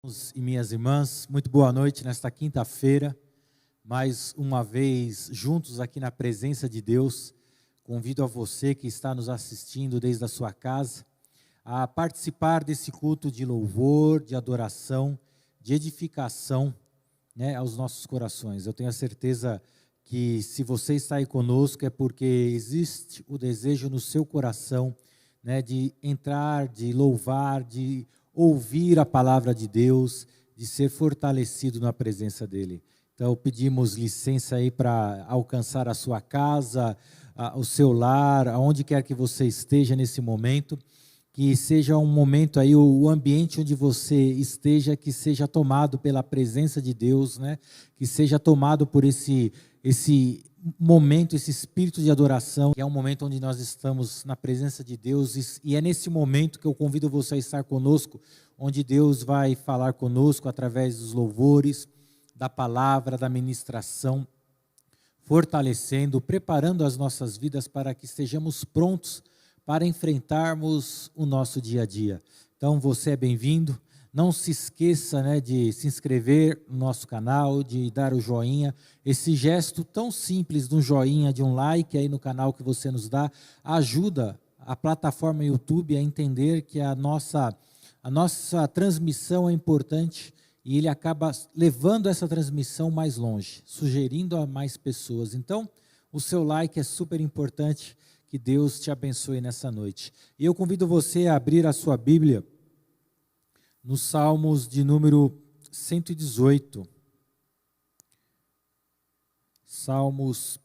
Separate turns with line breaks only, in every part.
Irmãos e minhas irmãs, muito boa noite nesta quinta-feira, mais uma vez juntos aqui na presença de Deus. Convido a você que está nos assistindo desde a sua casa a participar desse culto de louvor, de adoração, de edificação, aos nossos corações. Eu tenho a certeza que se você está aí conosco é porque existe o desejo no seu coração, de entrar, de louvar, de ouvir a palavra de Deus, de ser fortalecido na presença dEle. Então, pedimos licença aí para alcançar a sua casa, o seu lar, aonde quer que você esteja nesse momento, que seja um momento aí, o ambiente onde você esteja, que seja tomado pela presença de Deus, que seja tomado por esse momento, esse espírito de adoração, que é um momento onde nós estamos na presença de Deus, e é nesse momento que eu convido você a estar conosco, onde Deus vai falar conosco através dos louvores, da palavra, da ministração, fortalecendo, preparando as nossas vidas para que estejamos prontos para enfrentarmos o nosso dia a dia. Então você é bem-vindo. Não se esqueça de se inscrever no nosso canal, de dar o joinha. Esse gesto tão simples de um joinha, de um like aí no canal que você nos dá, ajuda a plataforma YouTube a entender que a nossa transmissão é importante e ele acaba levando essa transmissão mais longe, sugerindo a mais pessoas. Então, o seu like é super importante. Que Deus te abençoe nessa noite. E eu convido você a abrir a sua Bíblia nos Salmos de número 118. Salmos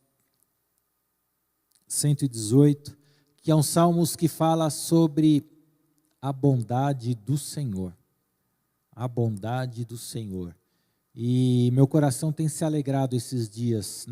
118, que é um Salmos que fala sobre a bondade do Senhor. A bondade do Senhor. E meu coração tem se alegrado esses dias,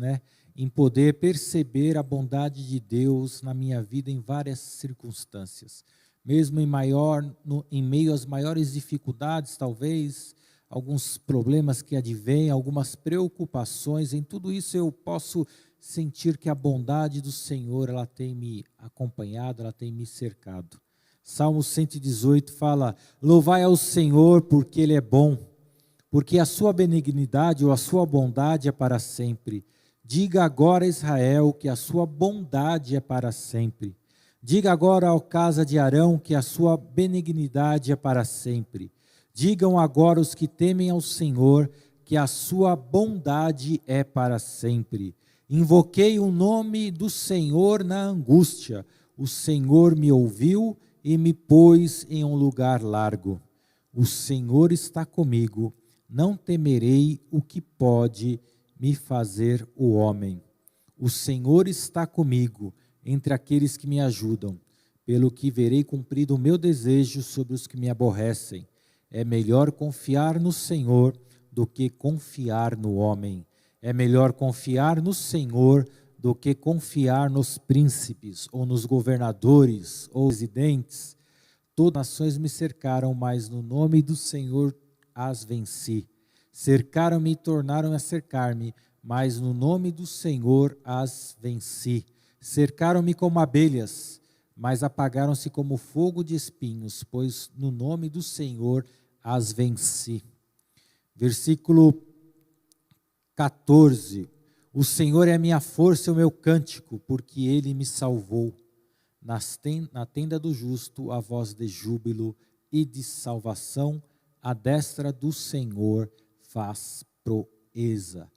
em poder perceber a bondade de Deus na minha vida em várias circunstâncias. Mesmo em meio às maiores dificuldades, talvez, alguns problemas que advêm, algumas preocupações, em tudo isso eu posso sentir que a bondade do Senhor, ela tem me acompanhado, ela tem me cercado. Salmo 118 fala: louvai ao Senhor porque Ele é bom, porque a sua benignidade ou a sua bondade é para sempre. Diga agora, Israel, que a sua bondade é para sempre. Diga agora, ó casa de Arão, que a sua benignidade é para sempre. Digam agora os que temem ao Senhor, que a sua bondade é para sempre. Invoquei o nome do Senhor na angústia. O Senhor me ouviu e me pôs em um lugar largo. O Senhor está comigo, não temerei o que pode me fazer o homem. O Senhor está comigo, entre aqueles que me ajudam, pelo que verei cumprido o meu desejo sobre os que me aborrecem. É melhor confiar no Senhor do que confiar no homem. É melhor confiar no Senhor do que confiar nos príncipes, ou nos governadores, ou presidentes. Todas as nações me cercaram, mas no nome do Senhor as venci. Cercaram-me e tornaram a cercar-me, mas no nome do Senhor as venci. Cercaram-me como abelhas, mas apagaram-se como fogo de espinhos, pois no nome do Senhor as venci. Versículo 14. O Senhor é a minha força e o meu cântico, porque Ele me salvou. Na tenda do justo, a voz de júbilo e de salvação, a destra do Senhor faz proeza.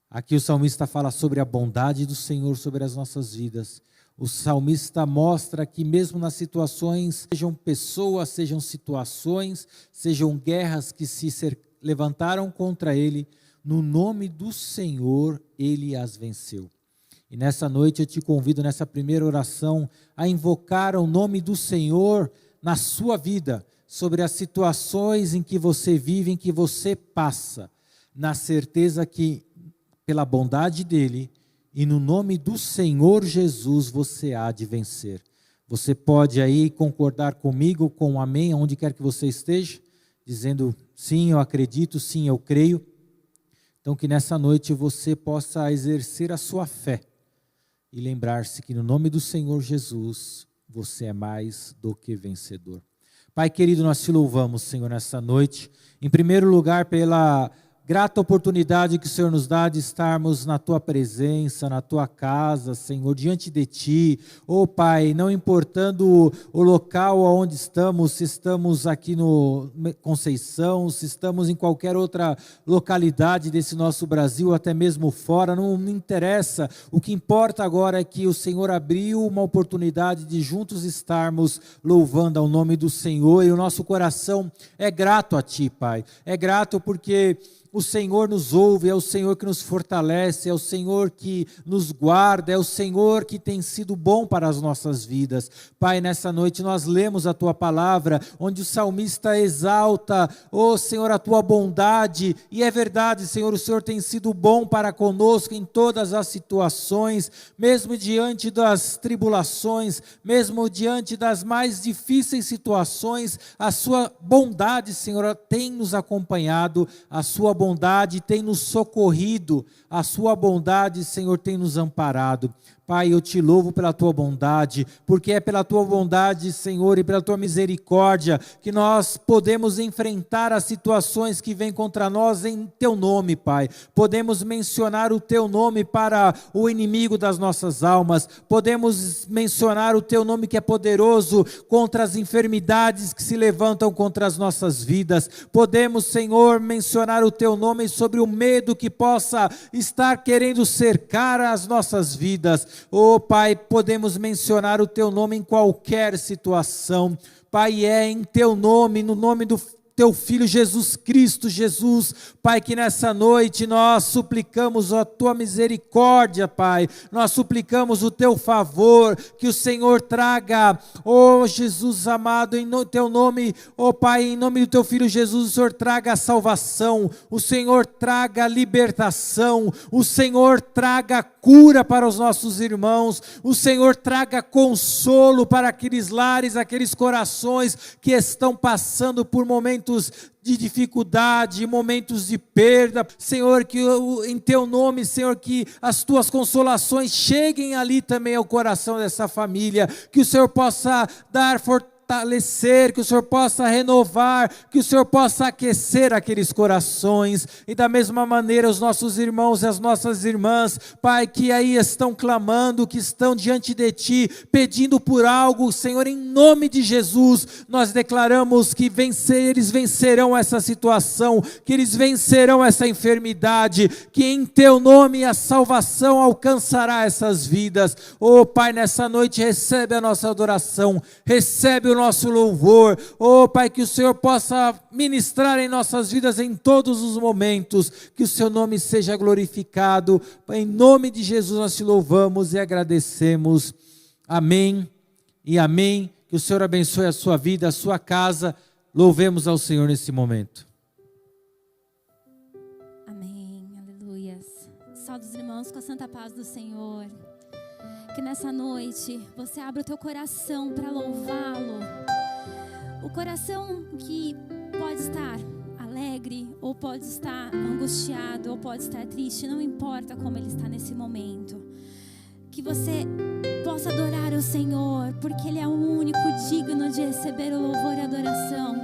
Aqui o salmista fala sobre a bondade do Senhor sobre as nossas vidas. O salmista mostra que mesmo nas situações, sejam pessoas, sejam situações, sejam guerras que se levantaram contra ele, no nome do Senhor ele as venceu. E nessa noite eu te convido, nessa primeira oração, a invocar o nome do Senhor na sua vida, sobre as situações em que você vive, em que você passa, na certeza que, pela bondade dEle, e no nome do Senhor Jesus, você há de vencer. Você pode aí concordar comigo, com um amém, onde quer que você esteja, dizendo, sim, eu acredito, sim, eu creio. Então, que nessa noite você possa exercer a sua fé, e lembrar-se que no nome do Senhor Jesus, você é mais do que vencedor. Pai querido, nós te louvamos, Senhor, nessa noite. Em primeiro lugar, pela grata oportunidade que o Senhor nos dá de estarmos na Tua presença, na Tua casa, Senhor, diante de Ti. Oh Pai, não importando o local onde estamos, se estamos aqui no Conceição, se estamos em qualquer outra localidade desse nosso Brasil, até mesmo fora, não me interessa. O que importa agora é que o Senhor abriu uma oportunidade de juntos estarmos louvando ao nome do Senhor, e o nosso coração é grato a Ti, Pai. É grato porque o Senhor nos ouve, é o Senhor que nos fortalece, é o Senhor que nos guarda, é o Senhor que tem sido bom para as nossas vidas. Pai, nessa noite nós lemos a Tua palavra, onde o salmista exalta, ó Senhor, a Tua bondade, e é verdade, Senhor, o Senhor tem sido bom para conosco em todas as situações, mesmo diante das tribulações, mesmo diante das mais difíceis situações, a Sua bondade, Senhor, tem nos acompanhado, a Sua bondade tem nos socorrido, a Sua bondade, Senhor, tem nos amparado. Pai, eu te louvo pela Tua bondade, porque é pela Tua bondade, Senhor, e pela Tua misericórdia, que nós podemos enfrentar as situações que vêm contra nós em Teu nome, Pai. Podemos mencionar o Teu nome para o inimigo das nossas almas, podemos mencionar o Teu nome que é poderoso contra as enfermidades que se levantam contra as nossas vidas. Podemos, Senhor, mencionar o Teu nome sobre o medo que possa estar querendo cercar as nossas vidas. Oh Pai, podemos mencionar o Teu nome em qualquer situação. Pai, é em Teu nome, no nome do Teu Filho Jesus Cristo, Jesus, Pai, que nessa noite nós suplicamos a Tua misericórdia, Pai, nós suplicamos o Teu favor, que o Senhor traga, oh Jesus amado, em Teu nome, oh Pai, em nome do Teu Filho Jesus, o Senhor traga a salvação, o Senhor traga a libertação, o Senhor traga cura para os nossos irmãos, o Senhor traga consolo para aqueles lares, aqueles corações que estão passando por momentos de dificuldade, momentos de perda. Senhor, que em Teu nome, Senhor, que as Tuas consolações cheguem ali também ao coração dessa família, que o Senhor possa dar fortalecer, que o Senhor possa renovar, que o Senhor possa aquecer aqueles corações, e da mesma maneira os nossos irmãos e as nossas irmãs, Pai, que aí estão clamando, que estão diante de Ti, pedindo por algo, Senhor, em nome de Jesus, nós declaramos que eles vencerão essa situação, que eles vencerão essa enfermidade, que em Teu nome a salvação alcançará essas vidas. Oh Pai, nessa noite recebe a nossa adoração, recebe o nosso louvor. Oh Pai, que o Senhor possa ministrar em nossas vidas em todos os momentos, que o Seu nome seja glorificado. Em nome de Jesus nós Te louvamos e agradecemos. Amém e amém. Que o Senhor abençoe a sua vida, a sua casa. Louvemos ao Senhor nesse momento.
Amém, aleluias. Saúde os irmãos com a santa paz do Senhor. Que nessa noite você abra o teu coração para louvá-lo. O coração que pode estar alegre, ou pode estar angustiado, ou pode estar triste, não importa como ele está nesse momento. Que você possa adorar o Senhor, porque Ele é o único digno de receber o louvor e a adoração.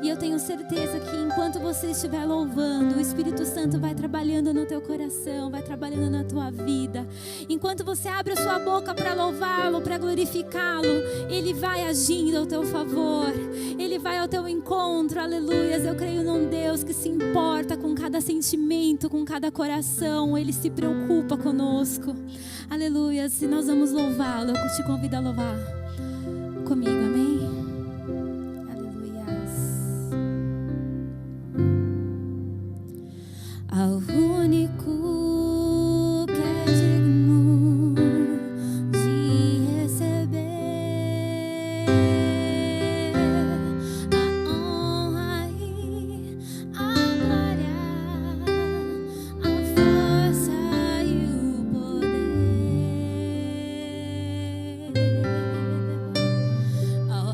E eu tenho certeza que enquanto você estiver louvando, o Espírito Santo vai trabalhando no teu coração, vai trabalhando na tua vida. Enquanto você abre a sua boca para louvá-lo, para glorificá-lo, Ele vai agindo ao teu favor, Ele vai ao teu encontro, aleluias. Eu creio num Deus que se importa com cada sentimento, com cada coração. Ele se preocupa conosco, aleluia. Se nós vamos louvá-lo, eu te convido a louvar comigo, amém? Aleluias. Ao único que é digno de receber a honra e a glória, a força e o poder. Ao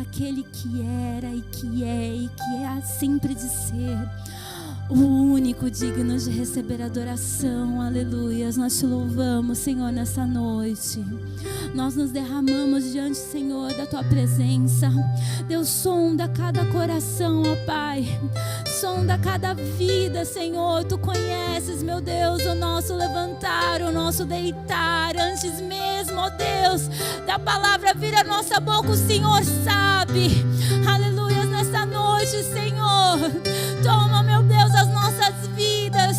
aquele que era e que é sempre de ser, o único digno de receber adoração. Aleluias. Nós te louvamos, Senhor, nessa noite. Nós nos derramamos diante, Senhor, da tua presença. Deus, sonda cada coração, ó Pai. Sonda cada vida, Senhor. Tu conheces, meu Deus, o nosso levantar, o nosso deitar. Antes mesmo, ó Deus, da palavra vir à nossa boca, o Senhor sabe. Aleluias. Nessa noite, Senhor, toma, meu Deus, as nossas vidas.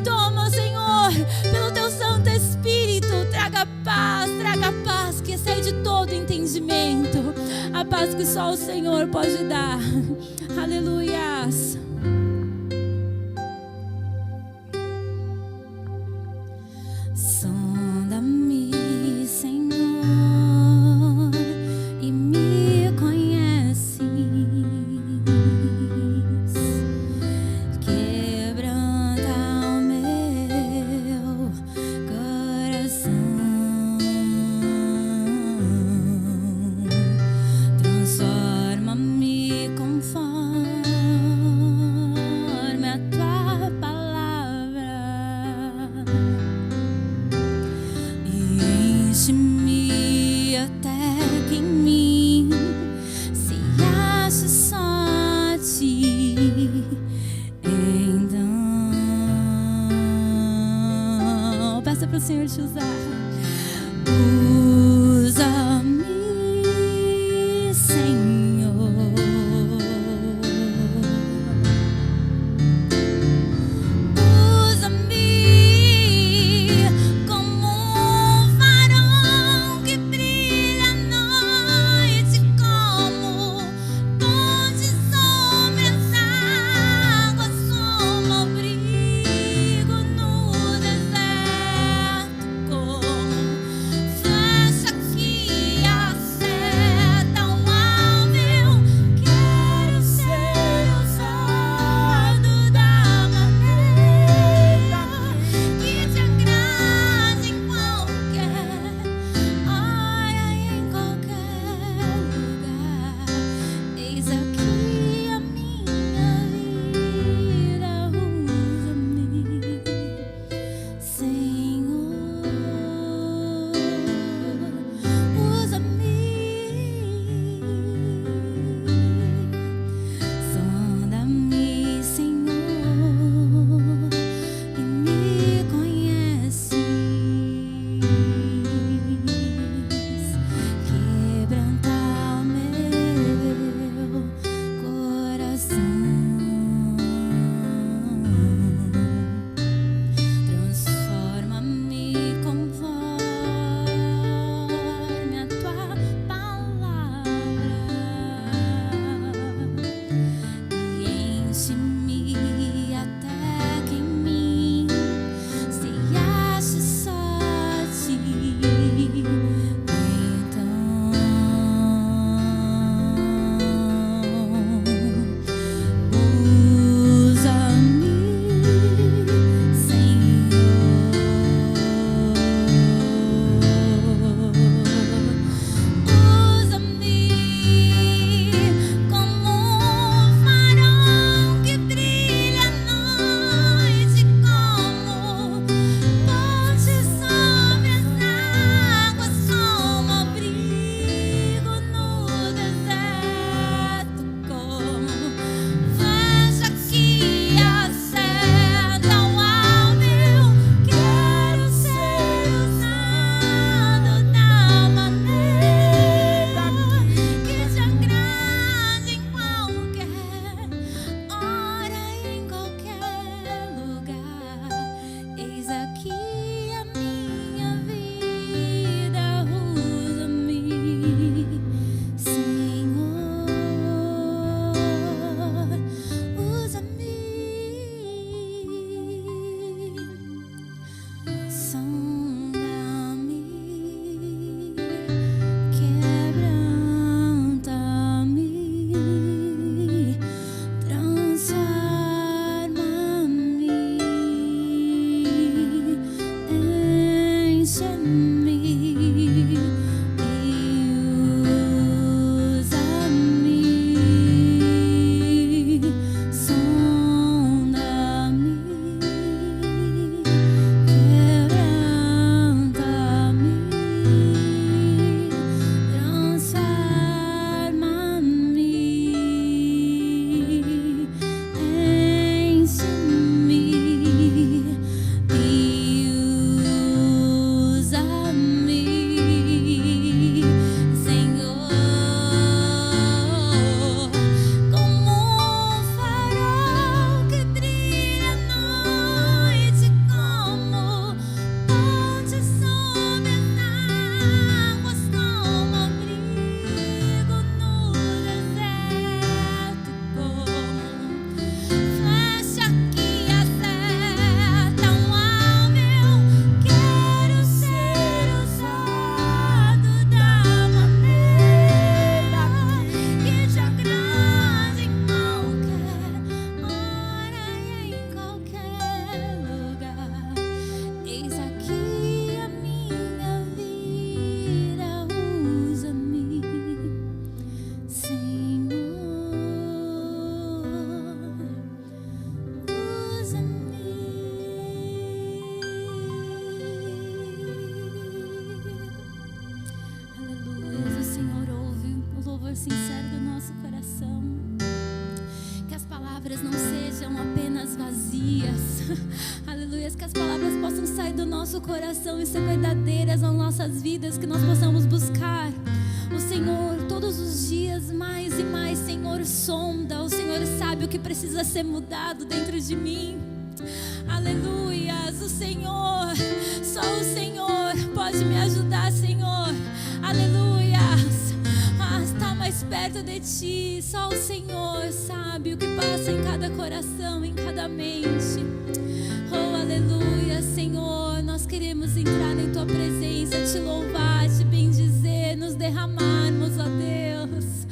Toma, Senhor, pelo teu Santo Espírito. Traga paz que excede todo entendimento. A paz que só o Senhor pode dar. Aleluias. Sonda-me, Senhor, e me conheces. Quebranta o meu coração. Transforma-me conforme louvor sincero do nosso coração. Que as palavras não sejam apenas vazias, aleluia, que as palavras possam sair do nosso coração e ser verdadeiras nas nossas vidas, que nós possamos buscar o Senhor todos os dias mais e mais. Senhor, sonda, o Senhor sabe o que precisa ser mudado dentro de mim, aleluias. O Senhor, só o Senhor pode me ajudar, Senhor, aleluias, a estar mais perto de Ti. Só o Senhor sabe o que passa em cada coração, em cada mente. Oh, aleluia, Senhor, nós queremos entrar em Tua presença, Te louvar, Te bendizer, nos derramarmos, ó Deus,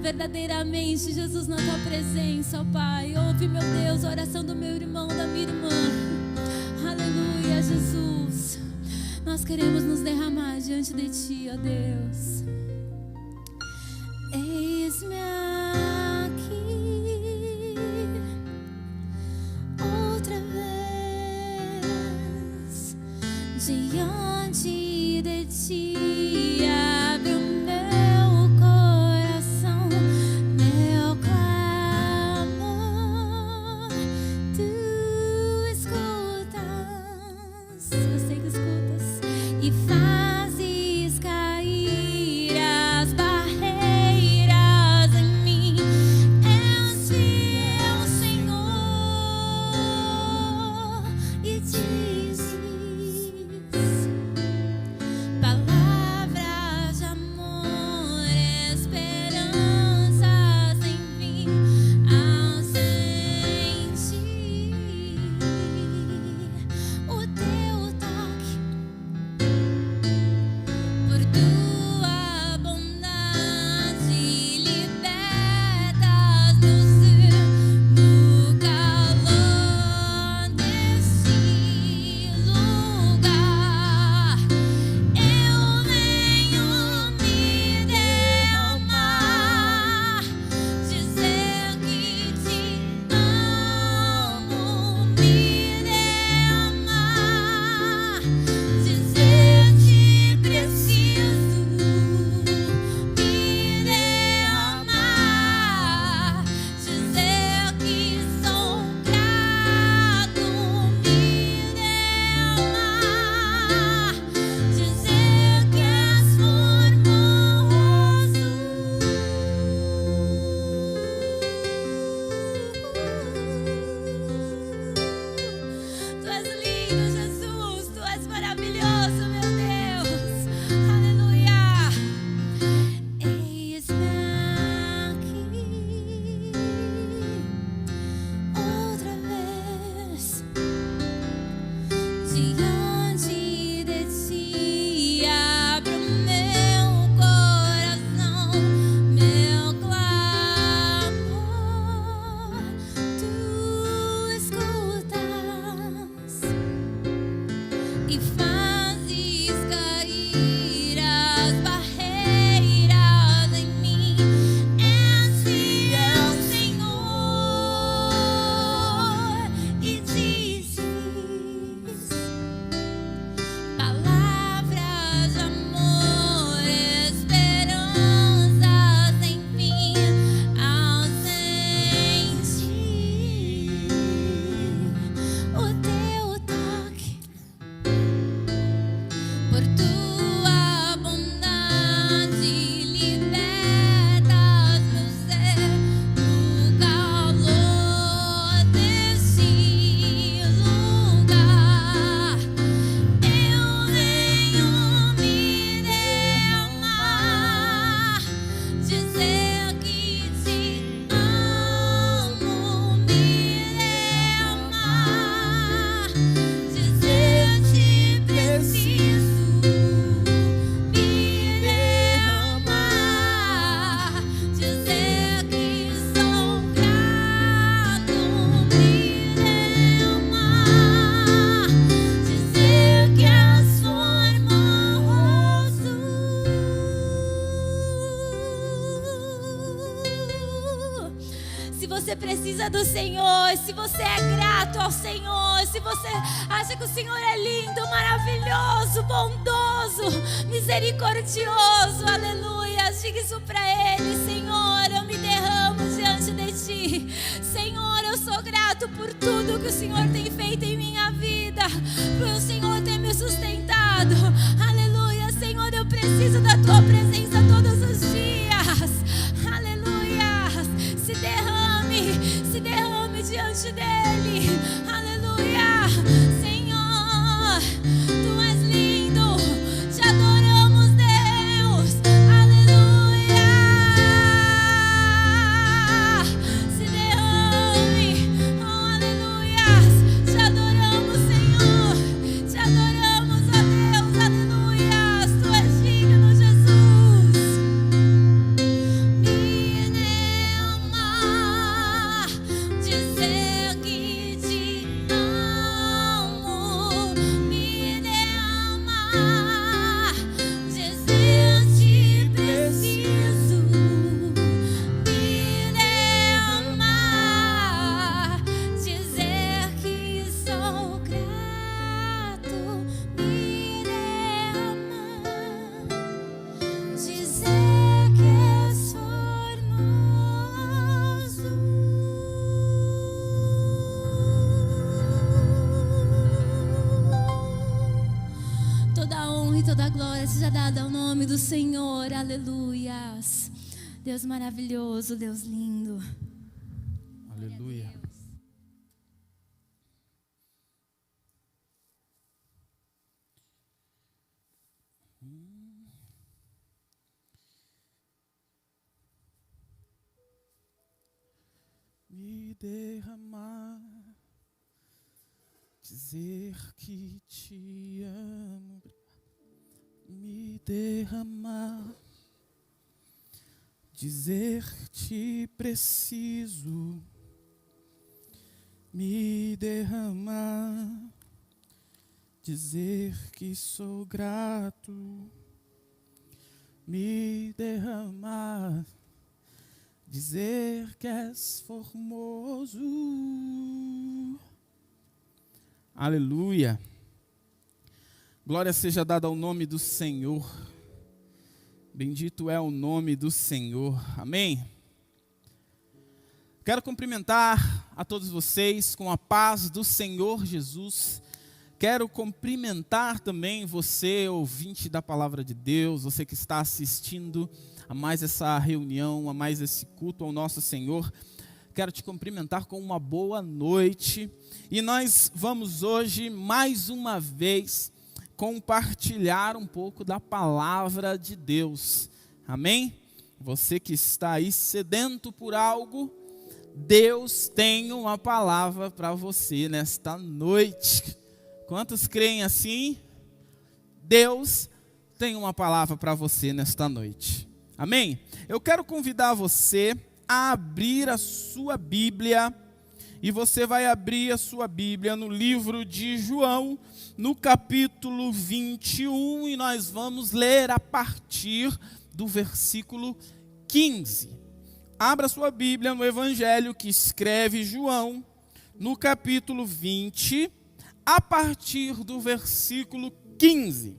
verdadeiramente, Jesus, na Tua presença, ó Pai. Ouve, meu Deus, a oração do meu irmão, da minha irmã, aleluia, Jesus. Nós queremos nos derramar diante de Ti, ó Deus. Eis-me aqui outra vez diante de Ti. Abre o meu coração, meu clamor. Tu escutas, eu sei que escutas, e fazes cair as barreiras em mim. És fiel, Senhor, e dizes palavras de amor, esperança sem fim, ausente. O Teu toque, por Tua bondade, libertas meu ser no calor desse lugar. Eu venho me derramar, dizer que Te amo, me derramar, dizer Te preciso, me derramar, dizer que sou grato, me derramar, dizer que és formoso. Tu és lindo, Jesus, Tu és maravilhoso, meu Deus, aleluia. Eis-me aqui outra vez diante de Ti. Abre o meu coração, meu clamor. Tu escutas e fazes cair as barreiras em mim. És fiel, Senhor, e dizes palavras de amor, esperança sem fim, ausente. O Teu toque, por Tua bondade, libertas meu ser no calor desse lugar. Eu venho me derramar, dizer que Te amo, me derramar, dizer Te preciso, me derramar, dizer que sou grato, me derramar, dizer que és formoso. Se você precisa do Senhor, se você é grato ao Senhor, se você acha que o Senhor é lindo, maravilhoso, bondoso, misericordioso, aleluia, diga isso para Ele: Senhor, eu me derramo diante de Ti. Senhor, eu sou grato por tudo que o Senhor tem feito em minha vida, por o Senhor ter me sustentado. Aleluia, Senhor, eu preciso da Tua presença todos os dias. Aleluia, se derrame diante dEle. Aleluia, Senhor, Tu és lindo, te adoramos, Deus. Aleluia, se derrame, oh aleluia, te adoramos, Senhor, te adoramos, ó Deus. Aleluia, Tu és digno, Jesus. Me derrama, dizer que te amo. Me derrama, dizer te preciso. Me derrama, dizer que sou grato. Me derrama, dizer que és formoso. Toda a honra e toda a glória seja dada ao nome do Senhor. Aleluias. Deus maravilhoso, Deus lindo.
Aleluia. Me derramar, dizer que te amo. Me derramar, dizer te preciso. Me derramar, dizer que sou grato. Me derramar, dizer que és formoso. Aleluia. Glória seja dada ao nome do Senhor. Bendito é o nome do Senhor. Amém. Quero cumprimentar a todos vocês com a paz do Senhor Jesus. Quero cumprimentar também você, ouvinte da palavra de Deus, você que está assistindo a mais essa reunião, a mais esse culto ao nosso Senhor. Quero te cumprimentar com uma boa noite. E nós vamos hoje, mais uma vez, compartilhar um pouco da palavra de Deus. Amém? Você que está aí sedento por algo, Deus tem uma palavra para você nesta noite. Quantos creem assim? Deus tem uma palavra para você nesta noite. Amém? Eu quero convidar você a abrir a sua Bíblia. E você vai abrir a sua Bíblia no livro de João, no capítulo 21. E nós vamos ler a partir do versículo 15. Abra sua Bíblia no Evangelho que escreve João, no capítulo 20, a partir do versículo 15,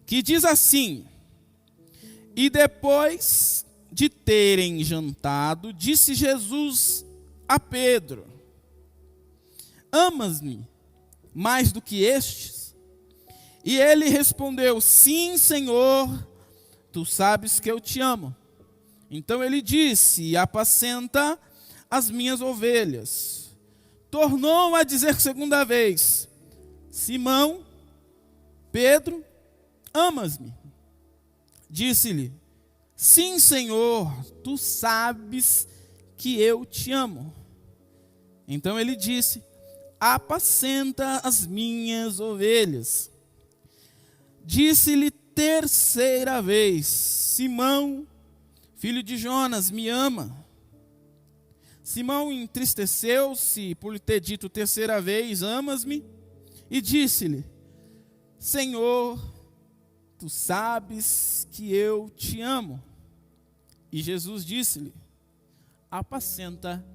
que diz assim: E depois de terem jantado, disse Jesus a Pedro: Amas-me mais do que estes? E ele respondeu: Sim, Senhor, tu sabes que eu te amo. Então ele disse: Apacenta as minhas ovelhas. Tornou a dizer segunda vez: Simão, Pedro, amas-me? Disse-lhe: Sim, Senhor, tu sabes que eu te amo. Então ele disse: Apacenta as minhas ovelhas. Disse-lhe terceira vez: Simão, filho de Jonas, me ama? Simão entristeceu-se por lhe ter dito terceira vez: Amas-me? E disse-lhe: Senhor, tu sabes que eu te amo. E Jesus disse-lhe: Apacenta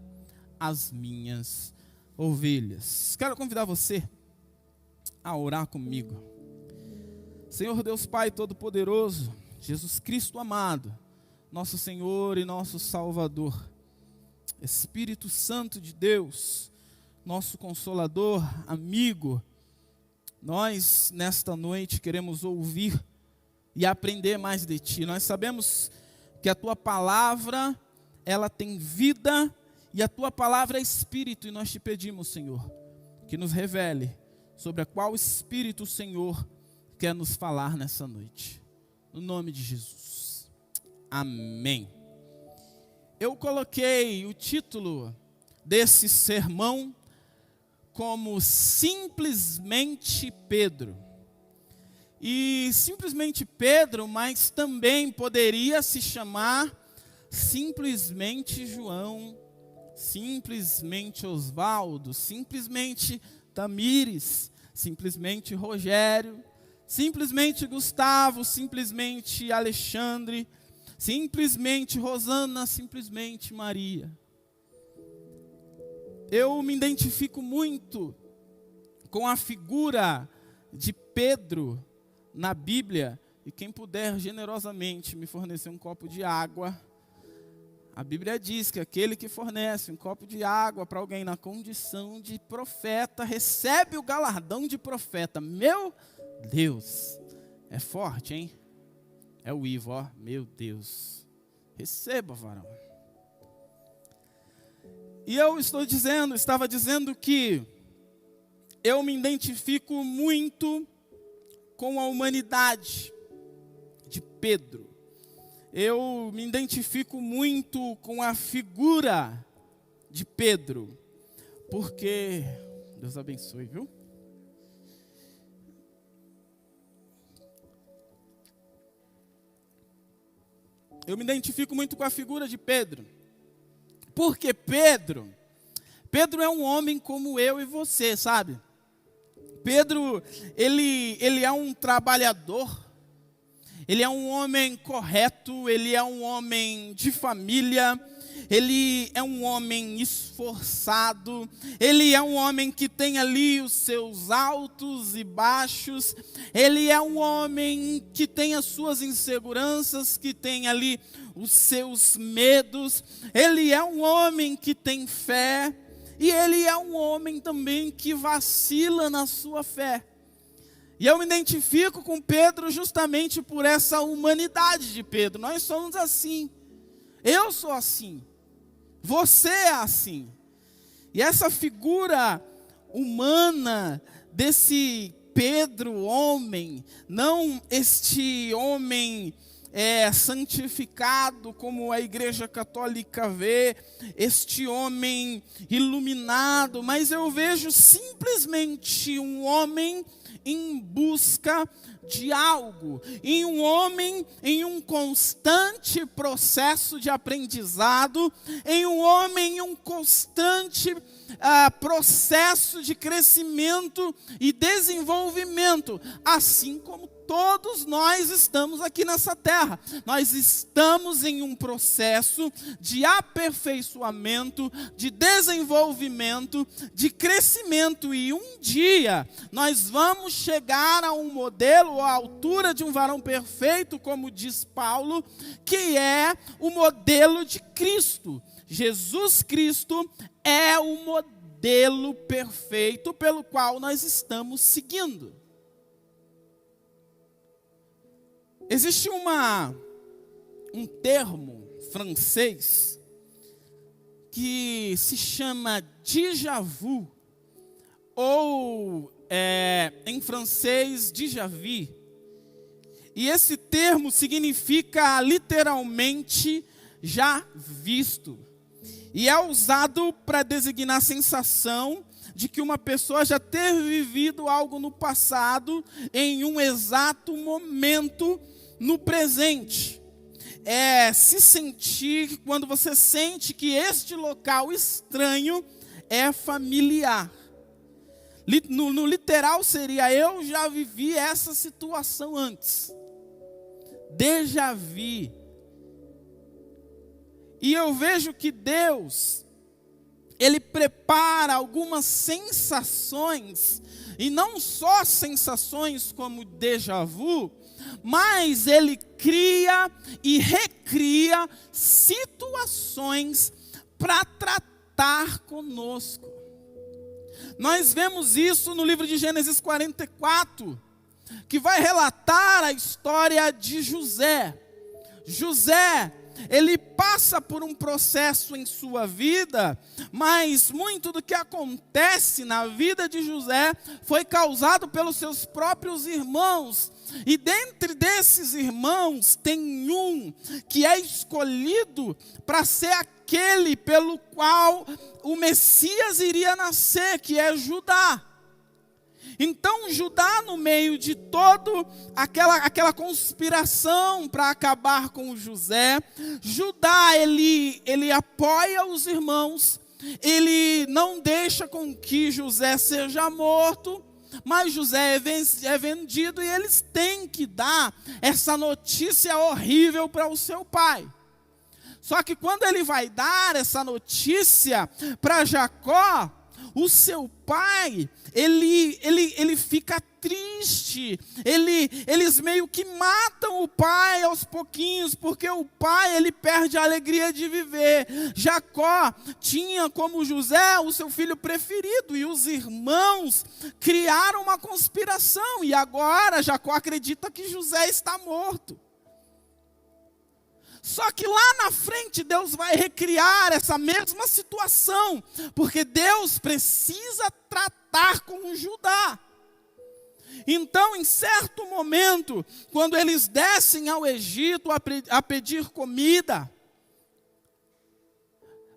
as minhas ovelhas. Quero convidar você a orar comigo. Senhor Deus Pai Todo-Poderoso, Jesus Cristo amado, nosso Senhor e nosso Salvador, Espírito Santo de Deus, nosso Consolador, amigo, nós nesta noite queremos ouvir e aprender mais de Ti. Nós sabemos que a Tua palavra, ela tem vida e a Tua palavra é Espírito, e nós Te pedimos, Senhor, que nos revele sobre a qual Espírito o Senhor quer nos falar nessa noite. No nome de Jesus. Amém. Eu coloquei o título desse sermão como Simplesmente Pedro. E simplesmente Pedro, mas também poderia se chamar simplesmente João, simplesmente Osvaldo, simplesmente Tamires, simplesmente Rogério, simplesmente Gustavo, simplesmente Alexandre, simplesmente Rosana, simplesmente Maria. Eu me identifico muito com a figura de Pedro na Bíblia, e quem puder generosamente me fornecer um copo de água. A Bíblia diz que aquele que fornece um copo de água para alguém na condição de profeta, recebe o galardão de profeta. Meu Deus, é forte, hein? É o Ivo, ó, meu Deus. Receba, varão. E eu estava dizendo que eu me identifico muito com a humanidade de Pedro. Eu me identifico muito com a figura de Pedro, porque, Deus abençoe, viu? Eu me identifico muito com a figura de Pedro, porque Pedro é um homem como eu e você, sabe? Pedro, ele é um trabalhador, ele é um homem correto, ele é um homem de família, ele é um homem esforçado, ele é um homem que tem ali os seus altos e baixos, ele é um homem que tem as suas inseguranças, que tem ali os seus medos, ele é um homem que tem fé, e ele é um homem também que vacila na sua fé. E eu me identifico com Pedro justamente por essa humanidade de Pedro. Nós somos assim. Eu sou assim. Você é assim. E essa figura humana desse Pedro homem, não este homem santificado como a Igreja Católica vê, este homem iluminado, mas eu vejo simplesmente um homem em busca de algo, em um homem em um constante processo de aprendizado, em um homem em um constante processo de crescimento e desenvolvimento, assim como todos nós estamos aqui nessa terra. Nós estamos em um processo de aperfeiçoamento, de desenvolvimento, de crescimento, e um dia nós vamos chegar a um modelo, à altura de um varão perfeito, como diz Paulo, que é o modelo de Cristo. Jesus Cristo é o modelo perfeito pelo qual nós estamos seguindo. Existe um termo francês que se chama déjà vu, ou em francês déjà vu. E esse termo significa literalmente já visto. E é usado para designar a sensação de que uma pessoa já teve vivido algo no passado, em um exato momento no presente. É se sentir, quando você sente que este local estranho é familiar. No literal seria, eu já vivi essa situação antes. Déjà vu. E eu vejo que Deus, Ele prepara algumas sensações, e não só sensações como déjà vu, mas Ele cria e recria situações para tratar conosco. Nós vemos isso no livro de Gênesis 44, que vai relatar a história de José. José, ele passa por um processo em sua vida, mas muito do que acontece na vida de José foi causado pelos seus próprios irmãos. E dentre desses irmãos tem um que é escolhido para ser aquele pelo qual o Messias iria nascer, que é Judá. Então Judá, no meio de toda aquela conspiração para acabar com José, Judá ele apoia os irmãos, ele não deixa com que José seja morto, mas José é vendido e eles têm que dar essa notícia horrível para o seu pai. Só que quando ele vai dar essa notícia para Jacó, o seu pai, ele fica triste, eles meio que matam o pai aos pouquinhos, porque o pai, ele perde a alegria de viver. Jacó tinha como José o seu filho preferido, e os irmãos criaram uma conspiração, e agora Jacó acredita que José está morto. Só que lá na frente Deus vai recriar essa mesma situação, porque Deus precisa tratar com Judá. Então, em certo momento, quando eles descem ao Egito a pedir comida,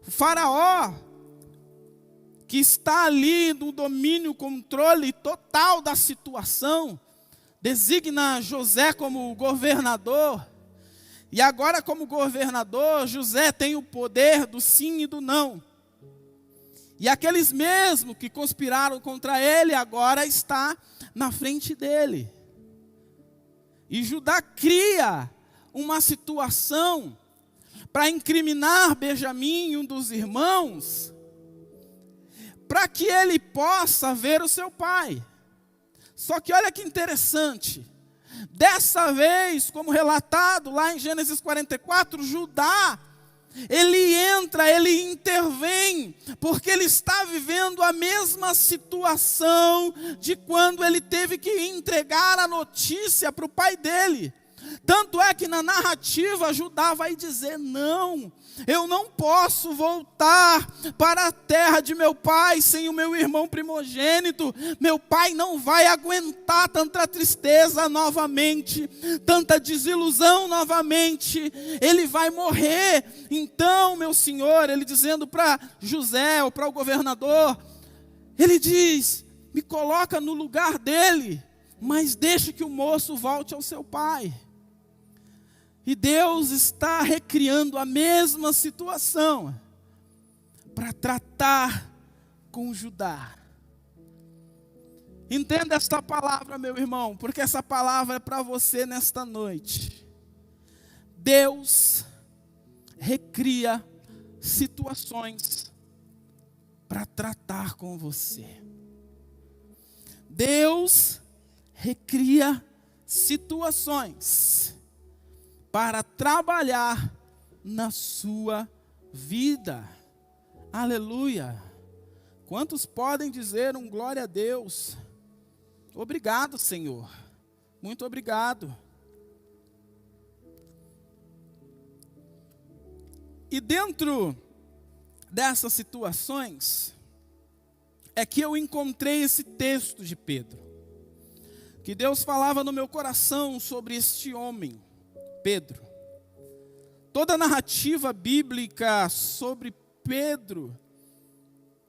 o faraó, que está ali no domínio, controle total da situação, designa José como governador. E agora, como governador, José tem o poder do sim e do não. E aqueles mesmos que conspiraram contra ele, agora está na frente dele. E Judá cria uma situação para incriminar Benjamim, um dos irmãos, para que ele possa ver o seu pai. Só que olha que interessante. Dessa vez, como relatado lá em Gênesis 44, Judá, ele intervém, porque ele está vivendo a mesma situação de quando ele teve que entregar a notícia para o pai dele. Tanto é que na narrativa Judá vai dizer: não, eu não posso voltar para a terra de meu pai sem o meu irmão primogênito. Meu pai não vai aguentar tanta tristeza novamente, tanta desilusão novamente. Ele vai morrer. Então, meu senhor, ele dizendo para José ou para o governador, ele diz: me coloca no lugar dele, mas deixe que o moço volte ao seu pai. E Deus está recriando a mesma situação para tratar com Judá. Entenda esta palavra, meu irmão, porque essa palavra é para você nesta noite. Deus recria situações para tratar com você. Deus recria situações para trabalhar na sua vida. Aleluia. Quantos podem dizer um glória a Deus? Obrigado, Senhor. Muito obrigado. E dentro dessas situações, é que eu encontrei esse texto de Pedro. Que Deus falava no meu coração sobre este homem, Pedro. Toda a narrativa bíblica sobre Pedro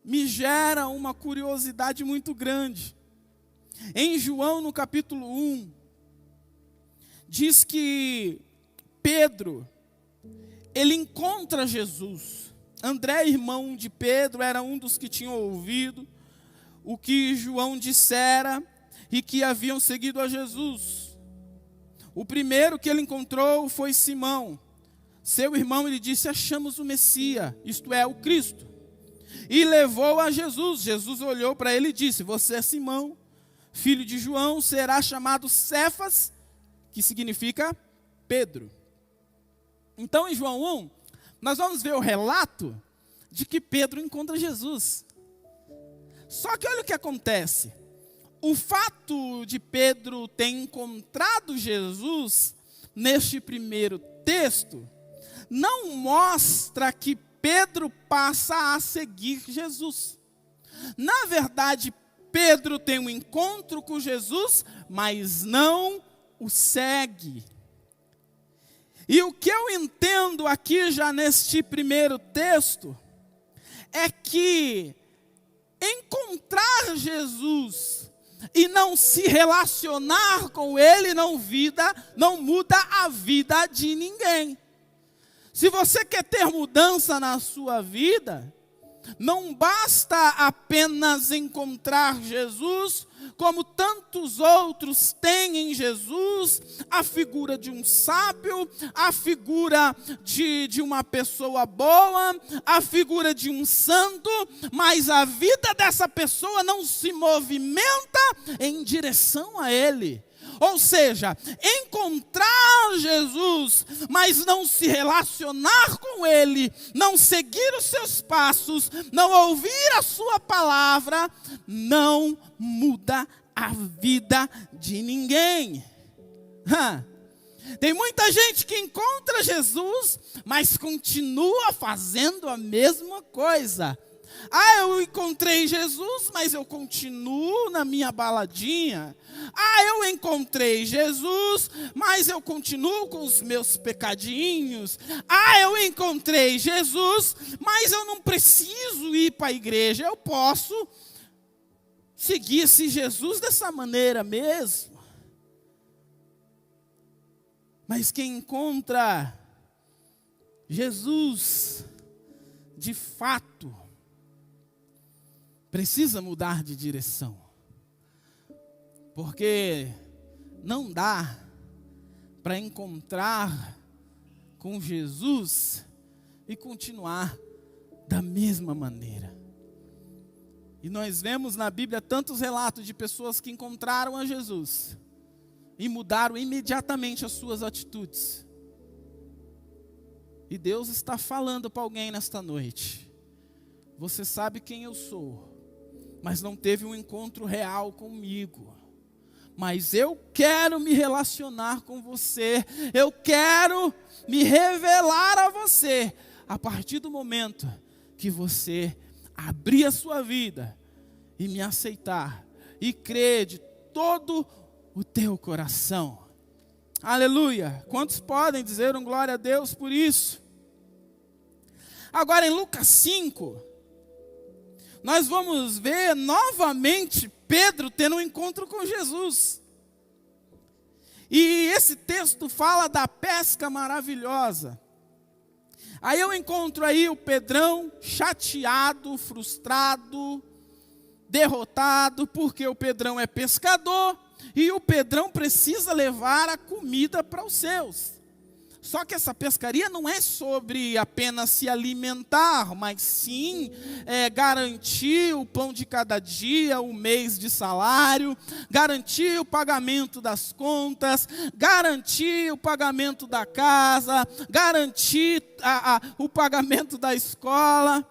me gera uma curiosidade muito grande. Em João, no capítulo 1, diz que Pedro, ele encontra Jesus. André, irmão de Pedro, era um dos que tinham ouvido o que João dissera e que haviam seguido a Jesus. O primeiro que ele encontrou foi Simão. Seu irmão, ele disse: achamos o Messias, isto é, o Cristo. E levou a Jesus. Jesus olhou para ele e disse: você é Simão, filho de João, será chamado Cefas, que significa Pedro. Então, em João 1, nós vamos ver o relato de que Pedro encontra Jesus. Só que olha o que acontece. O fato de Pedro ter encontrado Jesus neste primeiro texto não mostra que Pedro passa a seguir Jesus. Na verdade, Pedro tem um encontro com Jesus, mas não o segue. E o que eu entendo aqui já neste primeiro texto é que encontrar Jesus e não se relacionar com Ele não muda a vida de ninguém. Se você quer ter mudança na sua vida, não basta apenas encontrar Jesus, como tantos outros têm em Jesus, a figura de um sábio, a figura de uma pessoa boa, a figura de um santo, mas a vida dessa pessoa não se movimenta em direção a Ele. Ou seja, encontrar Jesus, mas não se relacionar com Ele, não seguir os seus passos, não ouvir a sua palavra, não muda a vida de ninguém. Tem muita gente que encontra Jesus, mas continua fazendo a mesma coisa. Eu encontrei Jesus, mas eu continuo na minha baladinha. Eu encontrei Jesus, mas eu continuo com os meus pecadinhos. Eu encontrei Jesus, mas eu não preciso ir para a igreja. Eu posso seguir esse Jesus dessa maneira mesmo. Mas quem encontra Jesus de fato precisa mudar de direção, porque não dá para encontrar com Jesus e continuar da mesma maneira. E nós vemos na Bíblia tantos relatos de pessoas que encontraram a Jesus e mudaram imediatamente as suas atitudes. E Deus está falando para alguém nesta noite: você sabe quem eu sou, mas não teve um encontro real comigo. Mas eu quero me relacionar com você. Eu quero me revelar a você a partir do momento que você abrir a sua vida e me aceitar e crer de todo o teu coração. Aleluia! Quantos podem dizer um glória a Deus por isso? Agora em Lucas 5, nós vamos ver novamente Pedro tendo um encontro com Jesus. E esse texto fala da pesca maravilhosa. Aí eu encontro aí o Pedrão chateado, frustrado, derrotado, porque o Pedrão é pescador e o Pedrão precisa levar a comida para os seus. Só que essa pescaria não é sobre apenas se alimentar, mas sim garantir o pão de cada dia, o mês de salário, garantir o pagamento das contas, garantir o pagamento da casa, garantir o pagamento da escola.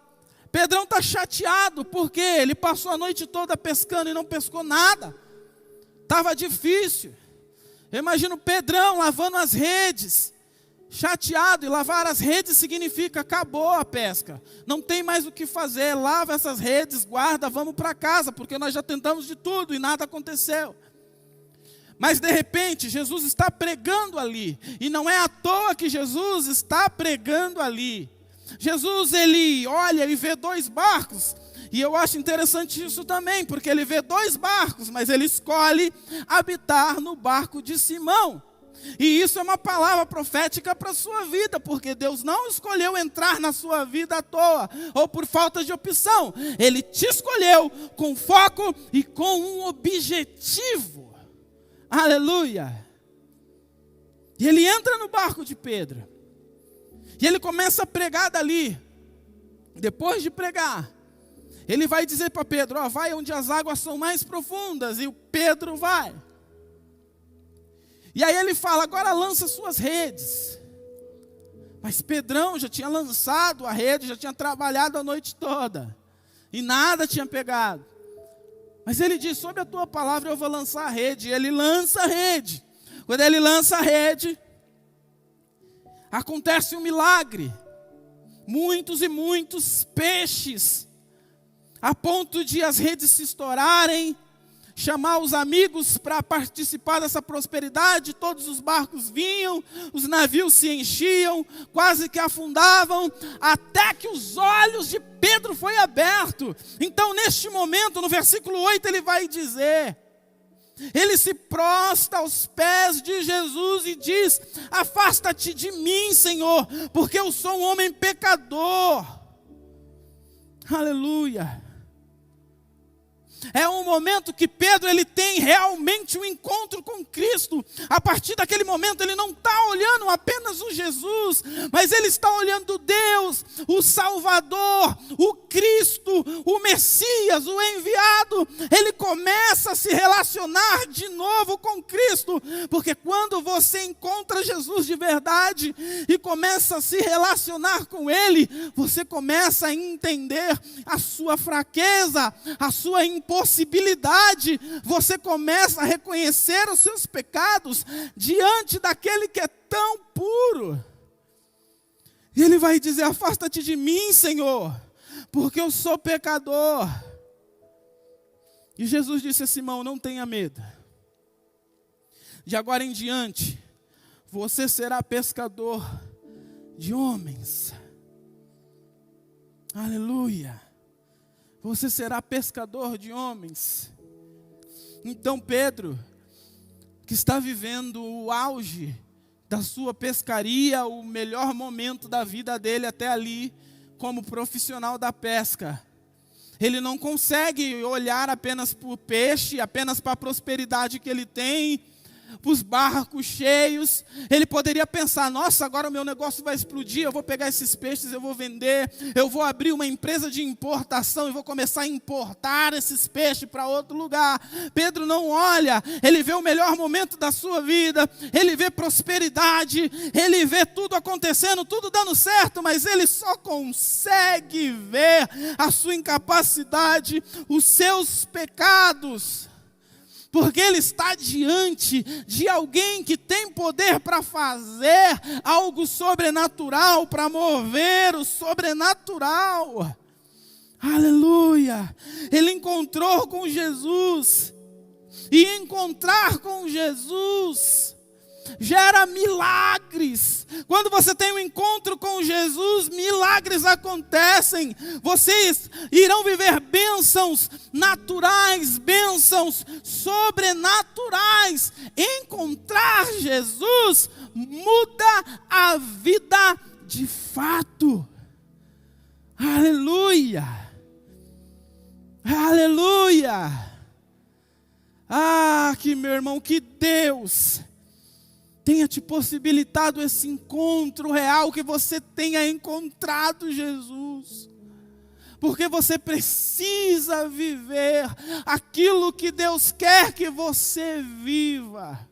Pedrão está chateado porque ele passou a noite toda pescando e não pescou nada. Estava difícil. Eu imagino Pedrão lavando as redes. Chateado, e lavar as redes significa acabou a pesca, não tem mais o que fazer, lava essas redes, guarda, vamos para casa, porque nós já tentamos de tudo e nada aconteceu. Mas de repente Jesus está pregando ali, e não é à toa que Jesus está pregando ali. Jesus, ele olha e vê 2 barcos, e eu acho interessante isso também, porque ele vê 2 barcos, mas ele escolhe habitar no barco de Simão. E isso é uma palavra profética para a sua vida, porque Deus não escolheu entrar na sua vida à toa, ou por falta de opção. Ele te escolheu com foco e com um objetivo. Aleluia! E ele entra no barco de Pedro, e ele começa a pregar dali. Depois de pregar, ele vai dizer para Pedro: vai onde as águas são mais profundas, e o Pedro vai. E aí ele fala, agora lança suas redes. Mas Pedrão já tinha lançado a rede, já tinha trabalhado a noite toda. E nada tinha pegado. Mas ele diz, sob a tua palavra eu vou lançar a rede. E ele lança a rede. Quando ele lança a rede, acontece um milagre. Muitos e muitos peixes, a ponto de as redes se estourarem, chamar os amigos para participar dessa prosperidade. Todos os barcos vinham, os navios se enchiam, quase que afundavam, até que os olhos de Pedro foi aberto. Então neste momento, no versículo 8, ele vai dizer, ele se prostra aos pés de Jesus e diz, afasta-te de mim, Senhor, porque eu sou um homem pecador. Aleluia. É um momento que Pedro ele tem realmente um encontro com Cristo. A partir daquele momento ele não está olhando apenas o Jesus, mas ele está olhando Deus, o Salvador, o Cristo, o Messias, o enviado. Ele começa a se relacionar de novo com Cristo, porque quando você encontra Jesus de verdade e começa a se relacionar com Ele, você começa a entender a sua fraqueza, a sua impossibilidade, você começa a reconhecer os seus pecados diante daquele que é tão puro. E ele vai dizer, afasta-te de mim, Senhor, porque eu sou pecador. E Jesus disse a Simão, não tenha medo. De agora em diante, você será pescador de homens. Aleluia. Você será pescador de homens. Então Pedro, que está vivendo o auge da sua pescaria, o melhor momento da vida dele até ali, como profissional da pesca, ele não consegue olhar apenas para o peixe, apenas para a prosperidade que ele tem, para os barcos cheios. Ele poderia pensar, nossa, agora o meu negócio vai explodir, eu vou pegar esses peixes, eu vou vender, eu vou abrir uma empresa de importação e vou começar a importar esses peixes para outro lugar. Pedro não olha, ele vê o melhor momento da sua vida, ele vê prosperidade, ele vê tudo acontecendo, tudo dando certo, mas ele só consegue ver a sua incapacidade, os seus pecados. Porque ele está diante de alguém que tem poder para fazer algo sobrenatural, para mover o sobrenatural. Aleluia! Ele encontrou com Jesus. E encontrar com Jesus gera milagres. Quando você tem um encontro com Jesus, milagres acontecem. Vocês irão viver bênçãos naturais, bênçãos sobrenaturais. Encontrar Jesus muda a vida de fato. Aleluia! Aleluia! Ah, que meu irmão, que Deus tenha te possibilitado esse encontro real, que você tenha encontrado Jesus. Porque você precisa viver aquilo que Deus quer que você viva.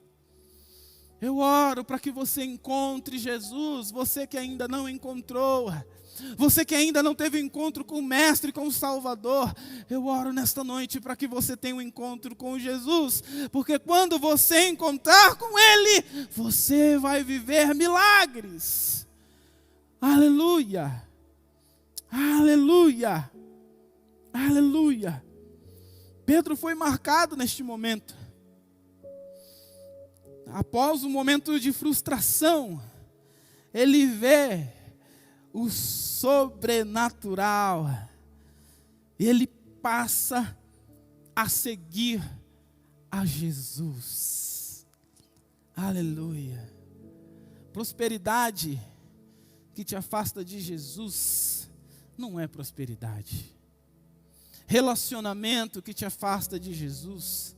Eu oro para que você encontre Jesus, você que ainda não encontrou, você que ainda não teve encontro com o Mestre, com o Salvador. Eu oro nesta noite para que você tenha um encontro com Jesus, porque quando você encontrar com Ele, você vai viver milagres. Aleluia, aleluia, aleluia. Pedro foi marcado neste momento. Após um momento de frustração, ele vê o sobrenatural. Ele passa a seguir a Jesus. Aleluia. Prosperidade que te afasta de Jesus não é prosperidade. Relacionamento que te afasta de Jesus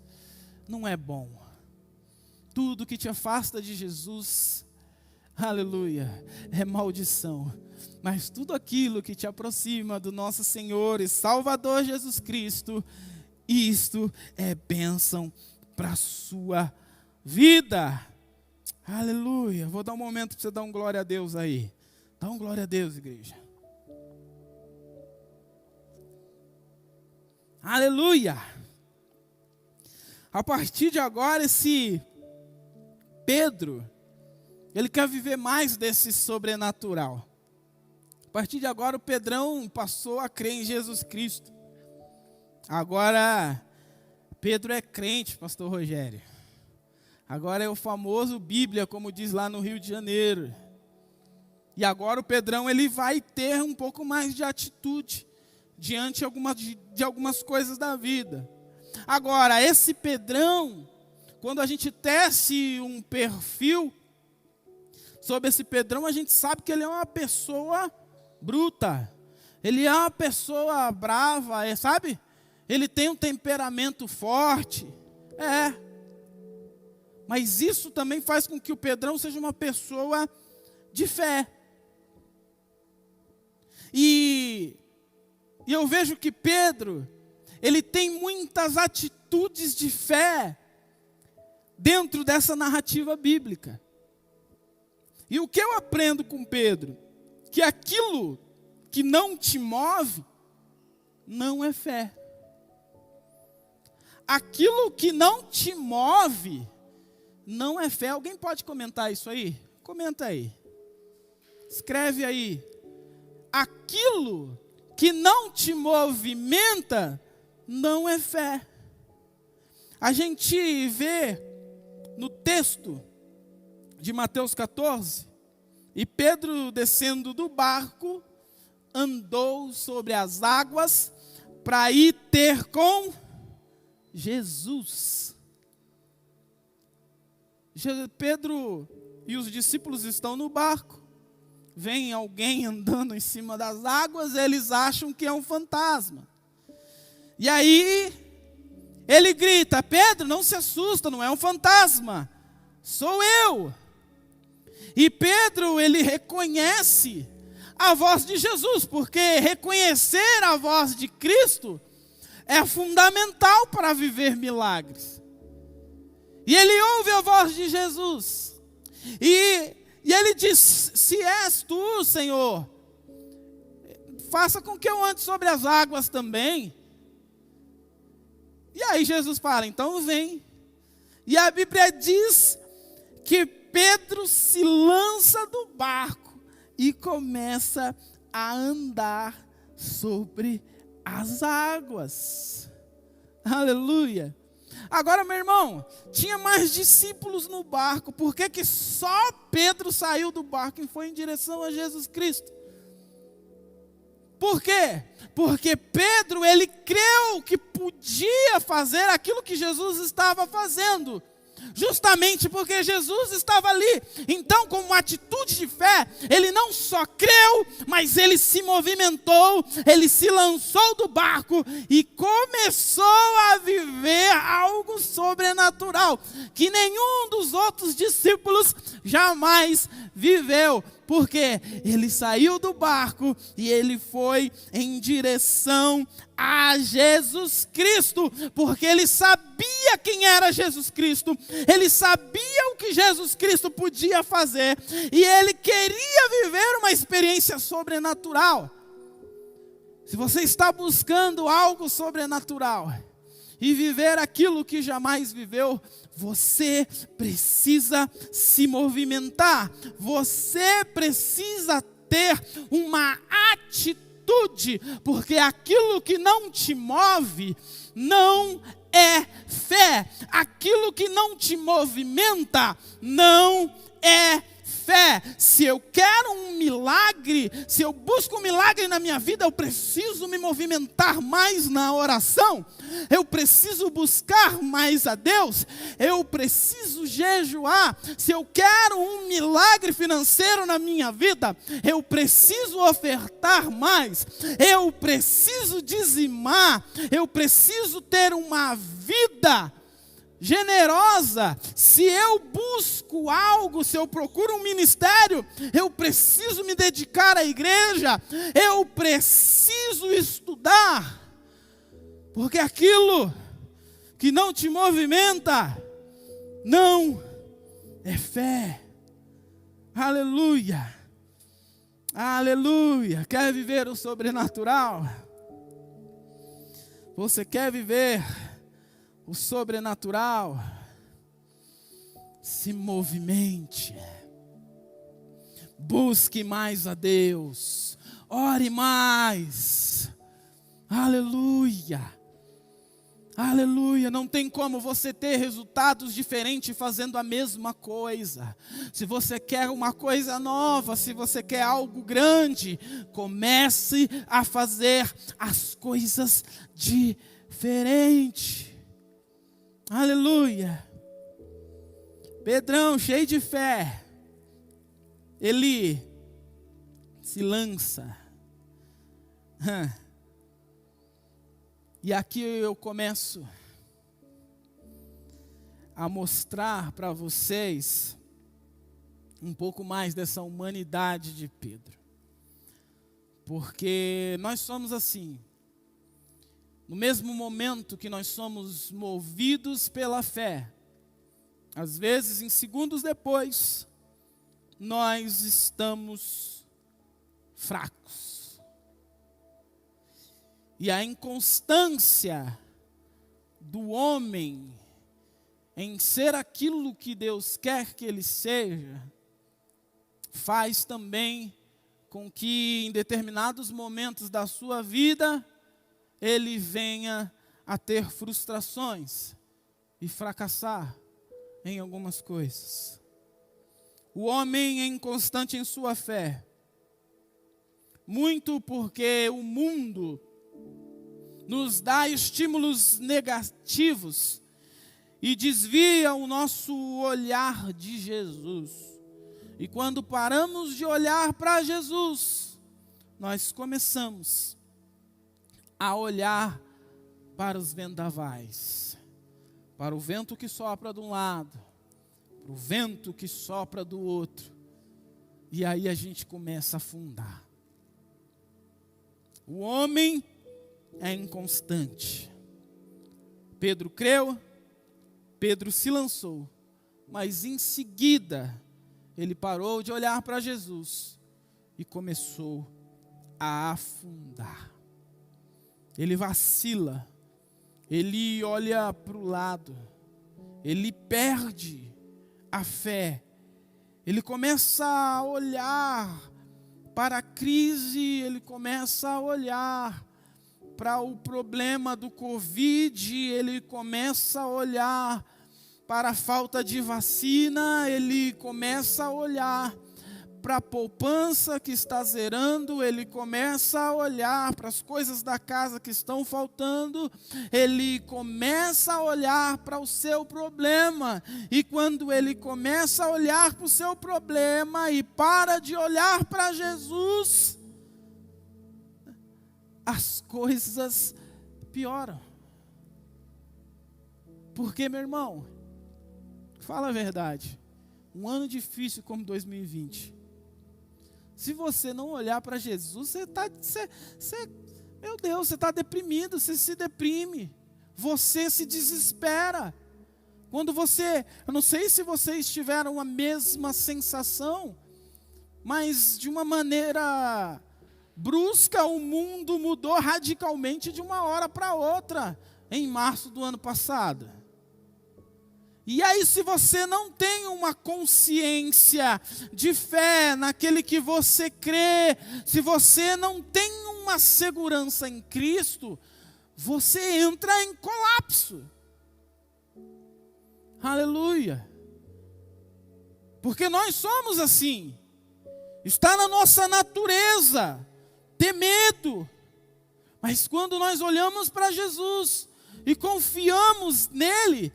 não é bom. Tudo que te afasta de Jesus, aleluia, é maldição. Mas tudo aquilo que te aproxima do nosso Senhor e Salvador Jesus Cristo, isto é bênção para a sua vida. Aleluia. Vou dar um momento para você dar um glória a Deus aí. Dá um glória a Deus, igreja. Aleluia. A partir de agora, esse Pedro, ele quer viver mais desse sobrenatural. A partir de agora, o Pedrão passou a crer em Jesus Cristo. Agora, Pedro é crente, pastor Rogério. Agora é o famoso Bíblia, como diz lá no Rio de Janeiro. E agora o Pedrão, ele vai ter um pouco mais de atitude diante de algumas coisas da vida. Agora, esse Pedrão, quando a gente tece um perfil sobre esse Pedrão, a gente sabe que ele é uma pessoa bruta. Ele é uma pessoa brava, sabe? Ele tem um temperamento forte. Mas isso também faz com que o Pedrão seja uma pessoa de fé. E eu vejo que Pedro, ele tem muitas atitudes de fé dentro dessa narrativa bíblica. E o que eu aprendo com Pedro? Que aquilo que não te move, não é fé. Aquilo que não te move, não é fé. Alguém pode comentar isso aí? Comenta aí. Escreve aí. Aquilo que não te movimenta, não é fé. A gente vê no texto de Mateus 14, e Pedro, descendo do barco, andou sobre as águas para ir ter com Jesus. Pedro e os discípulos estão no barco. Vem alguém andando em cima das águas, eles acham que é um fantasma. E aí, ele grita: Pedro, não se assusta, não é um fantasma, sou eu. E Pedro, ele reconhece a voz de Jesus, porque reconhecer a voz de Cristo é fundamental para viver milagres. E ele ouve a voz de Jesus. E ele diz: se és tu, Senhor, faça com que eu ande sobre as águas também. E aí Jesus fala: então vem. E a Bíblia diz que Pedro se lança do barco e começa a andar sobre as águas. Aleluia. Agora, meu irmão, tinha mais discípulos no barco. Por que só Pedro saiu do barco e foi em direção a Jesus Cristo? Por quê? Porque Pedro, ele creu que podia fazer aquilo que Jesus estava fazendo. Justamente porque Jesus estava ali. Então, como uma atitude de fé, ele não só creu, mas ele se movimentou, ele se lançou do barco e começou a viver algo sobrenatural que nenhum dos outros discípulos jamais viveu. Porque ele saiu do barco e ele foi em direção a Jesus Cristo, porque ele sabia quem era Jesus Cristo, ele sabia o que Jesus Cristo podia fazer, e ele queria viver uma experiência sobrenatural. Se você está buscando algo sobrenatural e viver aquilo que jamais viveu, você precisa se movimentar, você precisa ter uma atitude, porque aquilo que não te move não é fé, aquilo que não te movimenta não é fé. Se eu quero um milagre, se eu busco um milagre na minha vida, eu preciso me movimentar mais na oração, eu preciso buscar mais a Deus, eu preciso jejuar. Se eu quero um milagre financeiro na minha vida, eu preciso ofertar mais, eu preciso dizimar, eu preciso ter uma vida generosa. Se eu busco algo, se eu procuro um ministério, eu preciso me dedicar à igreja, eu preciso estudar, porque aquilo que não te movimenta não é fé. Aleluia. Aleluia. Quer viver o sobrenatural? Você quer viver o sobrenatural? Se movimente. Busque mais a Deus. Ore mais. Aleluia. Aleluia, não tem como você ter resultados diferentes fazendo a mesma coisa. Se você quer uma coisa nova, se você quer algo grande, comece a fazer as coisas diferentes. Aleluia. Pedrão, cheio de fé, ele se lança. E aqui eu começo a mostrar para vocês um pouco mais dessa humanidade de Pedro. Porque nós somos assim. No mesmo momento que nós somos movidos pela fé, às vezes em segundos depois, nós estamos fracos. E a inconstância do homem em ser aquilo que Deus quer que ele seja, faz também com que em determinados momentos da sua vida, ele venha a ter frustrações e fracassar em algumas coisas. O homem é inconstante em sua fé, muito porque o mundo nos dá estímulos negativos e desvia o nosso olhar de Jesus. E quando paramos de olhar para Jesus, nós começamos a olhar para os vendavais, para o vento que sopra de um lado, para o vento que sopra do outro, e aí a gente começa a afundar. O homem é inconstante. Pedro creu, Pedro se lançou, mas em seguida ele parou de olhar para Jesus e começou a afundar. Ele vacila, ele olha para o lado, ele perde a fé, ele começa a olhar para a crise, ele começa a olhar para o problema do Covid, ele começa a olhar para a falta de vacina, ele começa a olhar para a poupança que está zerando, ele começa a olhar para as coisas da casa que estão faltando, ele começa a olhar para o seu problema, e quando ele começa a olhar para o seu problema e para de olhar para Jesus, as coisas pioram. Porque, meu irmão, fala a verdade, um ano difícil como 2020, se você não olhar para Jesus, meu Deus, você está deprimido, você se deprime, você se desespera. Quando eu não sei se vocês tiveram a mesma sensação, mas de uma maneira brusca, o mundo mudou radicalmente de uma hora para outra, em março do ano passado. E aí, se você não tem uma consciência de fé naquele que você crê, se você não tem uma segurança em Cristo, você entra em colapso. Aleluia. Porque nós somos assim. Está na nossa natureza ter medo. Mas quando nós olhamos para Jesus e confiamos nele,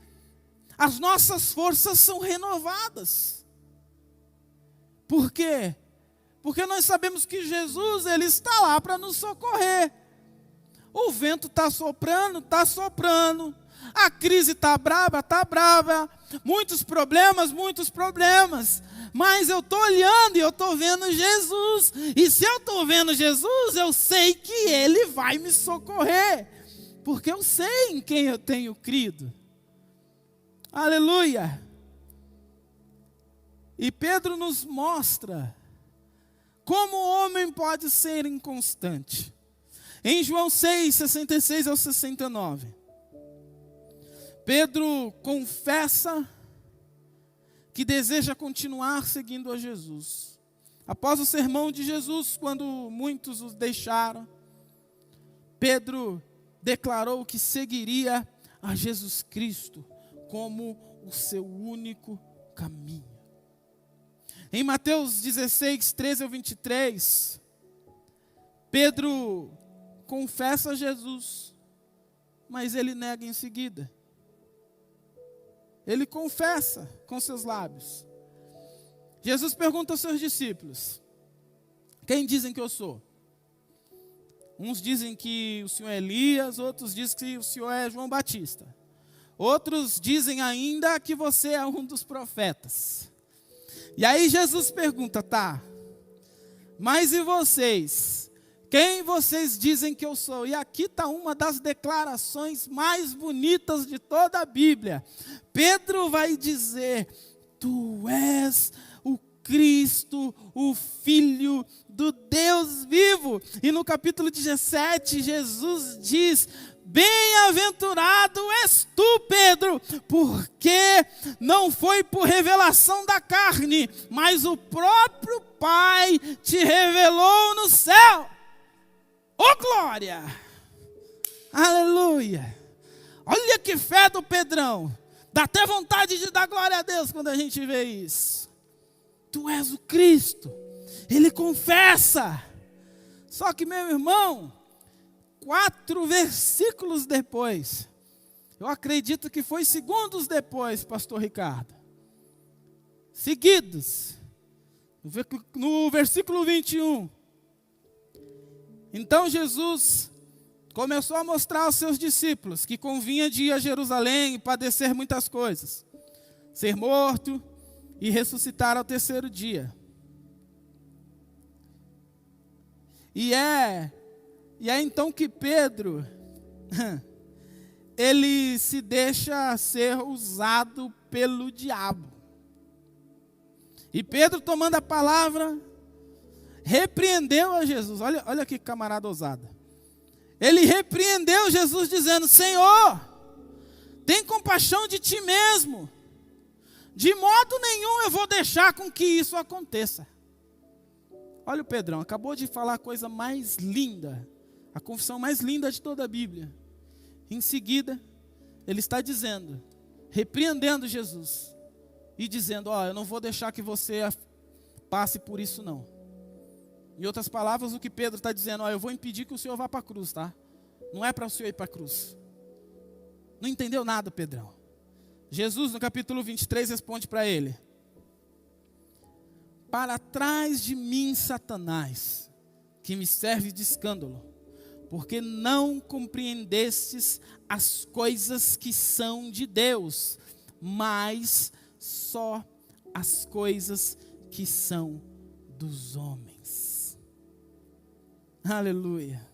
as nossas forças são renovadas. Por quê? Porque nós sabemos que Jesus, ele está lá para nos socorrer. O vento está soprando, a crise está brava, muitos problemas, mas eu estou olhando e eu estou vendo Jesus, e se eu estou vendo Jesus, eu sei que ele vai me socorrer, porque eu sei em quem eu tenho crido. Aleluia. E Pedro nos mostra como o homem pode ser inconstante. Em João 6, 66 ao 69, Pedro confessa que deseja continuar seguindo a Jesus. Após o sermão de Jesus, quando muitos os deixaram, Pedro declarou que seguiria a Jesus Cristo como o seu único caminho. Em Mateus 16, 13 ao 23, Pedro confessa a Jesus, mas ele nega em seguida. Ele confessa com seus lábios. Jesus pergunta aos seus discípulos: quem dizem que eu sou? Uns dizem que o Senhor é Elias, outros dizem que o Senhor é João Batista. Outros dizem ainda que você é um dos profetas. E aí Jesus pergunta, tá, mas e vocês? Quem vocês dizem que eu sou? E aqui está uma das declarações mais bonitas de toda a Bíblia. Pedro vai dizer: tu és o Cristo, o Filho do Deus vivo. E no capítulo 17, Jesus diz: bem-aventurado és tu, Pedro, porque não foi por revelação da carne, mas o próprio Pai te revelou no céu. Oh, glória! Aleluia! Olha que fé do Pedrão. Dá até vontade de dar glória a Deus quando a gente vê isso. Tu és o Cristo. Ele confessa. Só que, meu irmão, 4 versículos depois, eu acredito que foi segundos depois, pastor Ricardo, seguidos, no versículo 21, então Jesus começou a mostrar aos seus discípulos que convinha de ir a Jerusalém e padecer muitas coisas, ser morto e ressuscitar ao 3º dia. E é então que Pedro, ele se deixa ser usado pelo diabo. E Pedro, tomando a palavra, repreendeu a Jesus. Olha que camarada ousado. Ele repreendeu Jesus dizendo: Senhor, tem compaixão de ti mesmo. De modo nenhum eu vou deixar com que isso aconteça. Olha o Pedrão, acabou de falar a coisa mais linda, a confissão mais linda de toda a Bíblia. Em seguida, ele está dizendo, repreendendo Jesus e dizendo: eu não vou deixar que você passe por isso não. Em outras palavras, o que Pedro está dizendo: eu vou impedir que o senhor vá para a cruz, tá? Não é para o senhor ir para a cruz. Não entendeu nada, Pedrão. Jesus, no capítulo 23, responde para ele: para trás de mim, Satanás, que me serve de escândalo, porque não compreendestes as coisas que são de Deus, mas só as coisas que são dos homens. Aleluia.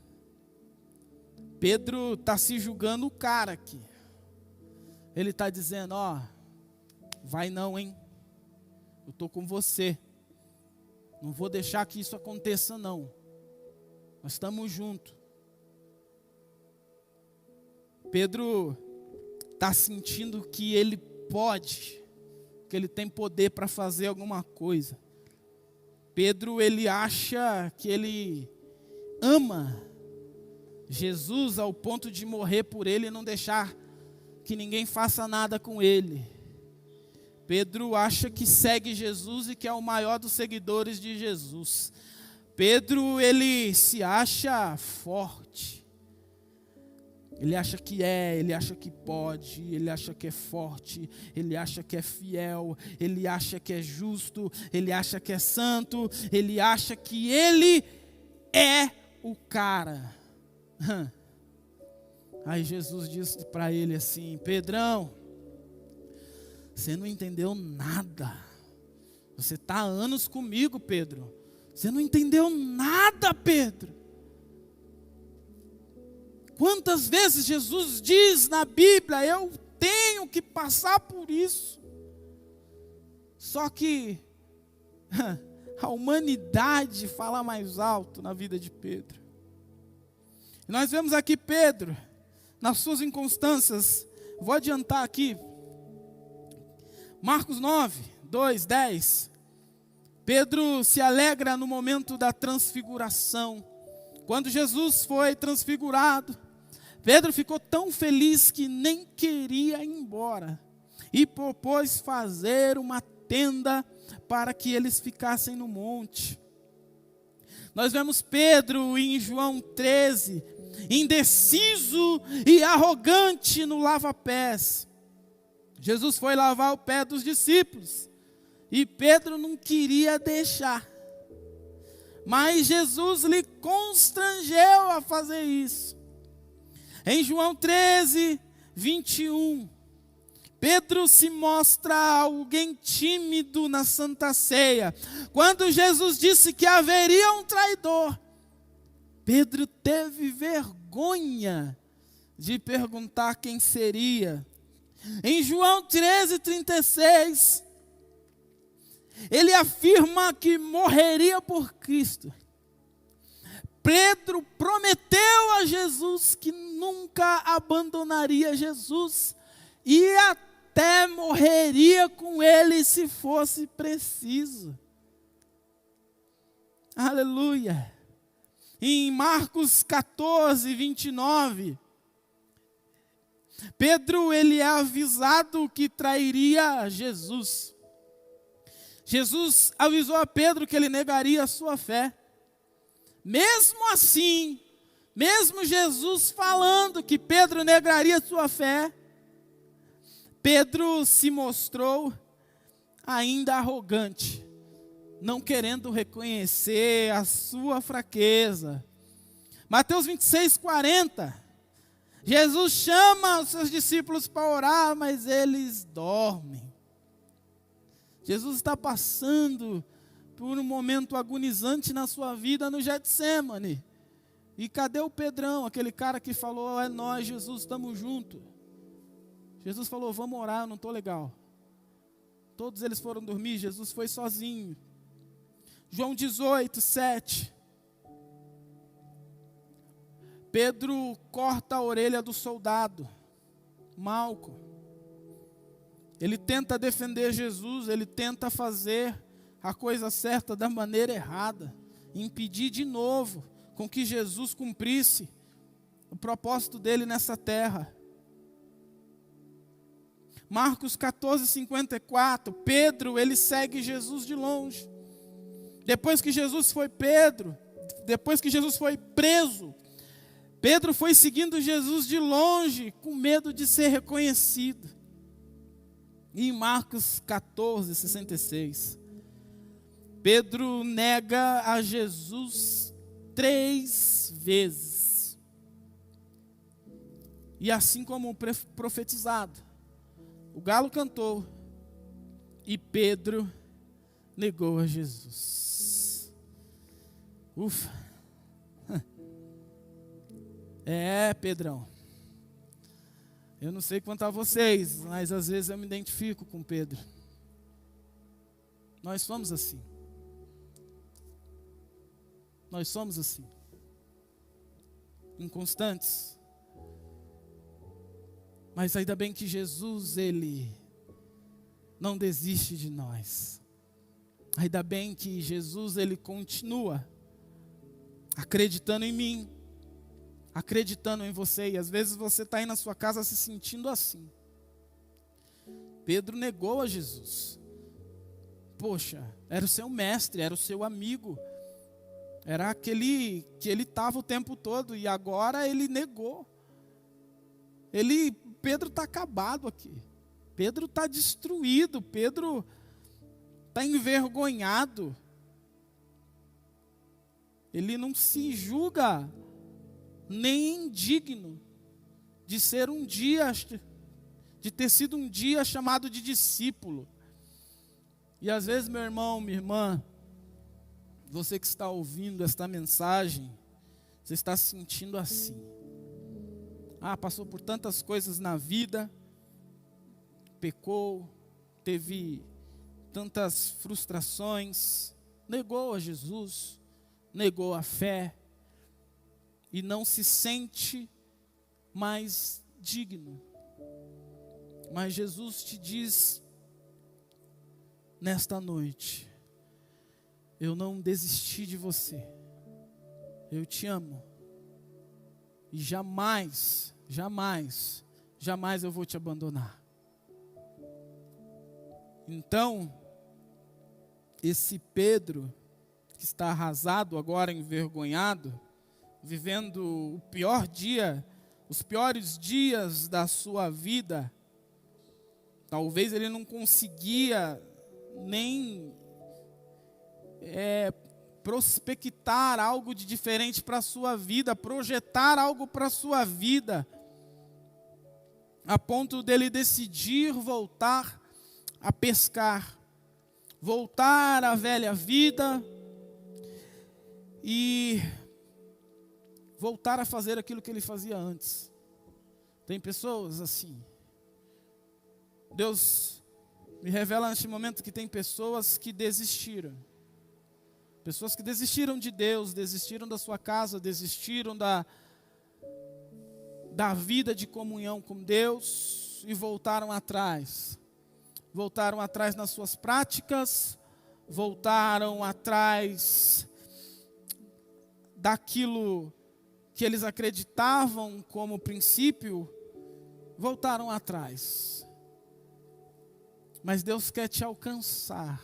Pedro está se julgando o cara aqui. Ele está dizendo: vai não, hein? Eu estou com você. Não vou deixar que isso aconteça não. Nós estamos juntos. Pedro está sentindo que ele pode, que ele tem poder para fazer alguma coisa. Pedro, ele acha que ele ama Jesus ao ponto de morrer por ele e não deixar que ninguém faça nada com ele. Pedro acha que segue Jesus e que é o maior dos seguidores de Jesus. Pedro, ele se acha forte. Ele acha que ele acha que pode, ele acha que é forte, ele acha que é fiel, ele acha que é justo, ele acha que é santo, ele acha que ele é o cara. Aí Jesus disse para ele assim: Pedrão, você não entendeu nada. Você está há anos comigo, Pedro. Você não entendeu nada, Pedro. Quantas vezes Jesus diz na Bíblia: eu tenho que passar por isso. Só que a humanidade fala mais alto na vida de Pedro. E nós vemos aqui Pedro, nas suas inconstâncias. Vou adiantar aqui. Marcos 9, 2, 10. Pedro se alegra no momento da transfiguração. Quando Jesus foi transfigurado, Pedro ficou tão feliz que nem queria ir embora. E propôs fazer uma tenda para que eles ficassem no monte. Nós vemos Pedro em João 13, indeciso e arrogante no lava-pés. Jesus foi lavar o pé dos discípulos e Pedro não queria deixar. Mas Jesus lhe constrangeu a fazer isso. Em João 13, 21, Pedro se mostra alguém tímido na Santa Ceia. Quando Jesus disse que haveria um traidor, Pedro teve vergonha de perguntar quem seria. Em João 13, 36, ele afirma que morreria por Cristo. Pedro prometeu a Jesus que nunca abandonaria Jesus e até morreria com ele se fosse preciso. Aleluia. Em Marcos 14, 29, Pedro ele é avisado que trairia Jesus. Jesus avisou a Pedro que ele negaria a sua fé. Mesmo assim, mesmo Jesus falando que Pedro negaria a sua fé, Pedro se mostrou ainda arrogante, não querendo reconhecer a sua fraqueza. Mateus 26, 40, Jesus chama os seus discípulos para orar, mas eles dormem. Jesus está passando por um momento agonizante na sua vida no Getsêmani. E cadê o Pedrão, aquele cara que falou, é nós, Jesus, estamos juntos. Jesus falou, vamos orar, eu não estou legal. Todos eles foram dormir, Jesus foi sozinho. João 18, 7. Pedro corta a orelha do soldado, Malco. Ele tenta defender Jesus, ele tenta fazer a coisa certa da maneira errada, impedir de novo com que Jesus cumprisse o propósito dele nessa terra. Marcos 14, 54, Pedro, ele segue Jesus de longe. Depois que Jesus foi preso, Pedro foi seguindo Jesus de longe, com medo de ser reconhecido. E em Marcos 14, 66, Pedro nega a Jesus 3 vezes. E assim como profetizado, o galo cantou e Pedro negou a Jesus. Ufa. Pedrão. Eu não sei quanto a vocês, mas às vezes eu me identifico com Pedro. Nós somos assim. Nós somos assim. Inconstantes. Mas ainda bem que Jesus, ele não desiste de nós. Ainda bem que Jesus, ele continua acreditando em mim, acreditando em você. E às vezes você está aí na sua casa se sentindo assim. Pedro negou a Jesus. Poxa, era o seu mestre, era o seu amigo. Era aquele que ele estava o tempo todo e agora ele negou. Pedro está acabado aqui. Pedro está destruído. Pedro está envergonhado. Ele não se julga nem indigno de ser de ter sido um dia chamado de discípulo. E às vezes, meu irmão, minha irmã, você que está ouvindo esta mensagem, você está se sentindo assim. Passou por tantas coisas na vida, pecou, teve tantas frustrações, negou a Jesus, negou a fé e não se sente mais digno. Mas Jesus te diz nesta noite: eu não desisti de você, eu te amo e jamais, jamais, jamais eu vou te abandonar. Então, esse Pedro, que está arrasado agora, envergonhado, vivendo o pior dia, os piores dias da sua vida, talvez ele não conseguia nem prospectar algo de diferente para a sua vida, projetar algo para a sua vida, a ponto dele decidir voltar a pescar, voltar à velha vida e voltar a fazer aquilo que ele fazia antes. Tem pessoas assim. Deus me revela neste momento que tem pessoas que desistiram. Pessoas que desistiram de Deus, desistiram da sua casa, desistiram da vida de comunhão com Deus e voltaram atrás. Voltaram atrás nas suas práticas, voltaram atrás daquilo que eles acreditavam como princípio, voltaram atrás. Mas Deus quer te alcançar.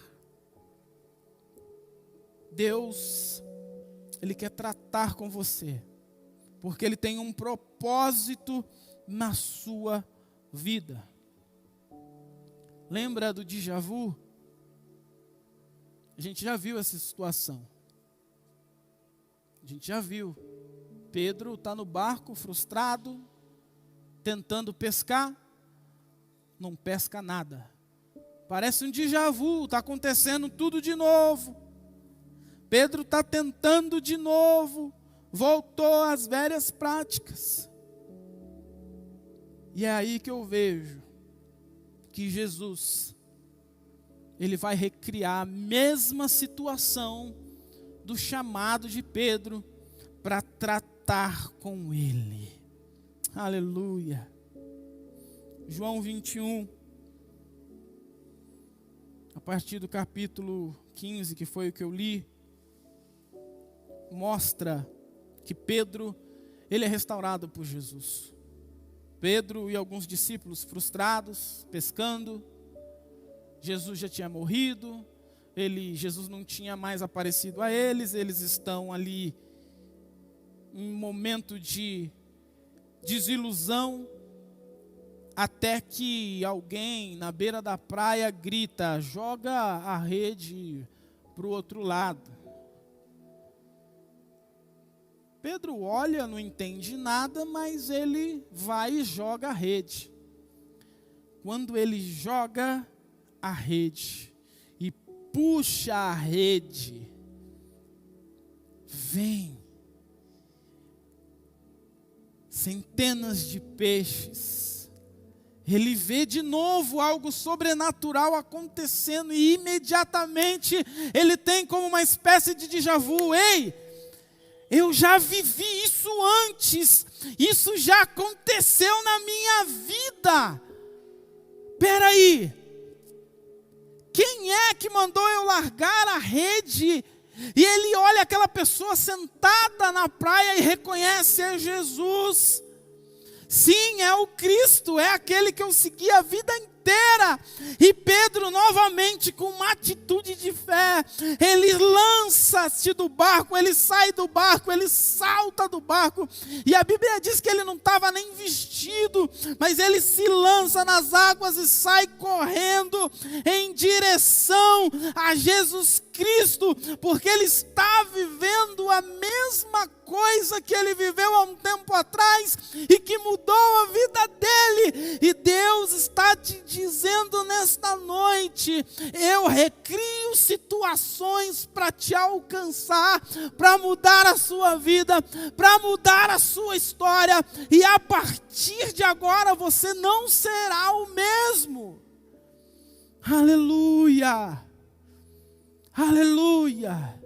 Deus, Ele quer tratar com você, porque Ele tem um propósito na sua vida. Lembra do déjà vu? A gente já viu essa situação. A gente já viu. Pedro está no barco, frustrado, tentando pescar, não pesca nada. Parece um déjà vu, está acontecendo tudo de novo. Pedro está tentando de novo, voltou às velhas práticas. E é aí que eu vejo que Jesus, Ele vai recriar a mesma situação do chamado de Pedro para tratar com ele. Aleluia. João 21, a partir do capítulo 15, que foi o que eu li, mostra que Pedro, ele é restaurado por Jesus. Pedro e alguns discípulos frustrados, pescando. Jesus já tinha morrido, Jesus não tinha mais aparecido a eles estão ali em um momento de desilusão, até que alguém na beira da praia grita: joga a rede para o outro lado. Pedro olha, não entende nada, mas ele vai e joga a rede. Quando ele joga a rede e puxa a rede, vem centenas de peixes. Ele vê de novo algo sobrenatural acontecendo e imediatamente ele tem como uma espécie de déjà vu. Ei, eu já vivi isso antes, isso já aconteceu na minha vida. Espera aí, quem é que mandou eu largar a rede? E ele olha aquela pessoa sentada na praia e reconhece: é Jesus. Sim, é o Cristo, é aquele que eu segui a vida inteira. E Pedro, novamente, com uma atitude de fé, ele lança-se do barco, ele sai do barco, ele salta do barco. E a Bíblia diz que ele não estava nem vestido, mas ele se lança nas águas e sai correndo em direção a Jesus Cristo, porque ele está vivendo a mesma coisa que ele viveu há um tempo atrás e que mudou a vida dele. E Deus está te dizendo nesta noite: eu recrio situações para te alcançar, para mudar a sua vida, para mudar a sua história, e a partir de agora você não será o mesmo. Aleluia! Aleluia!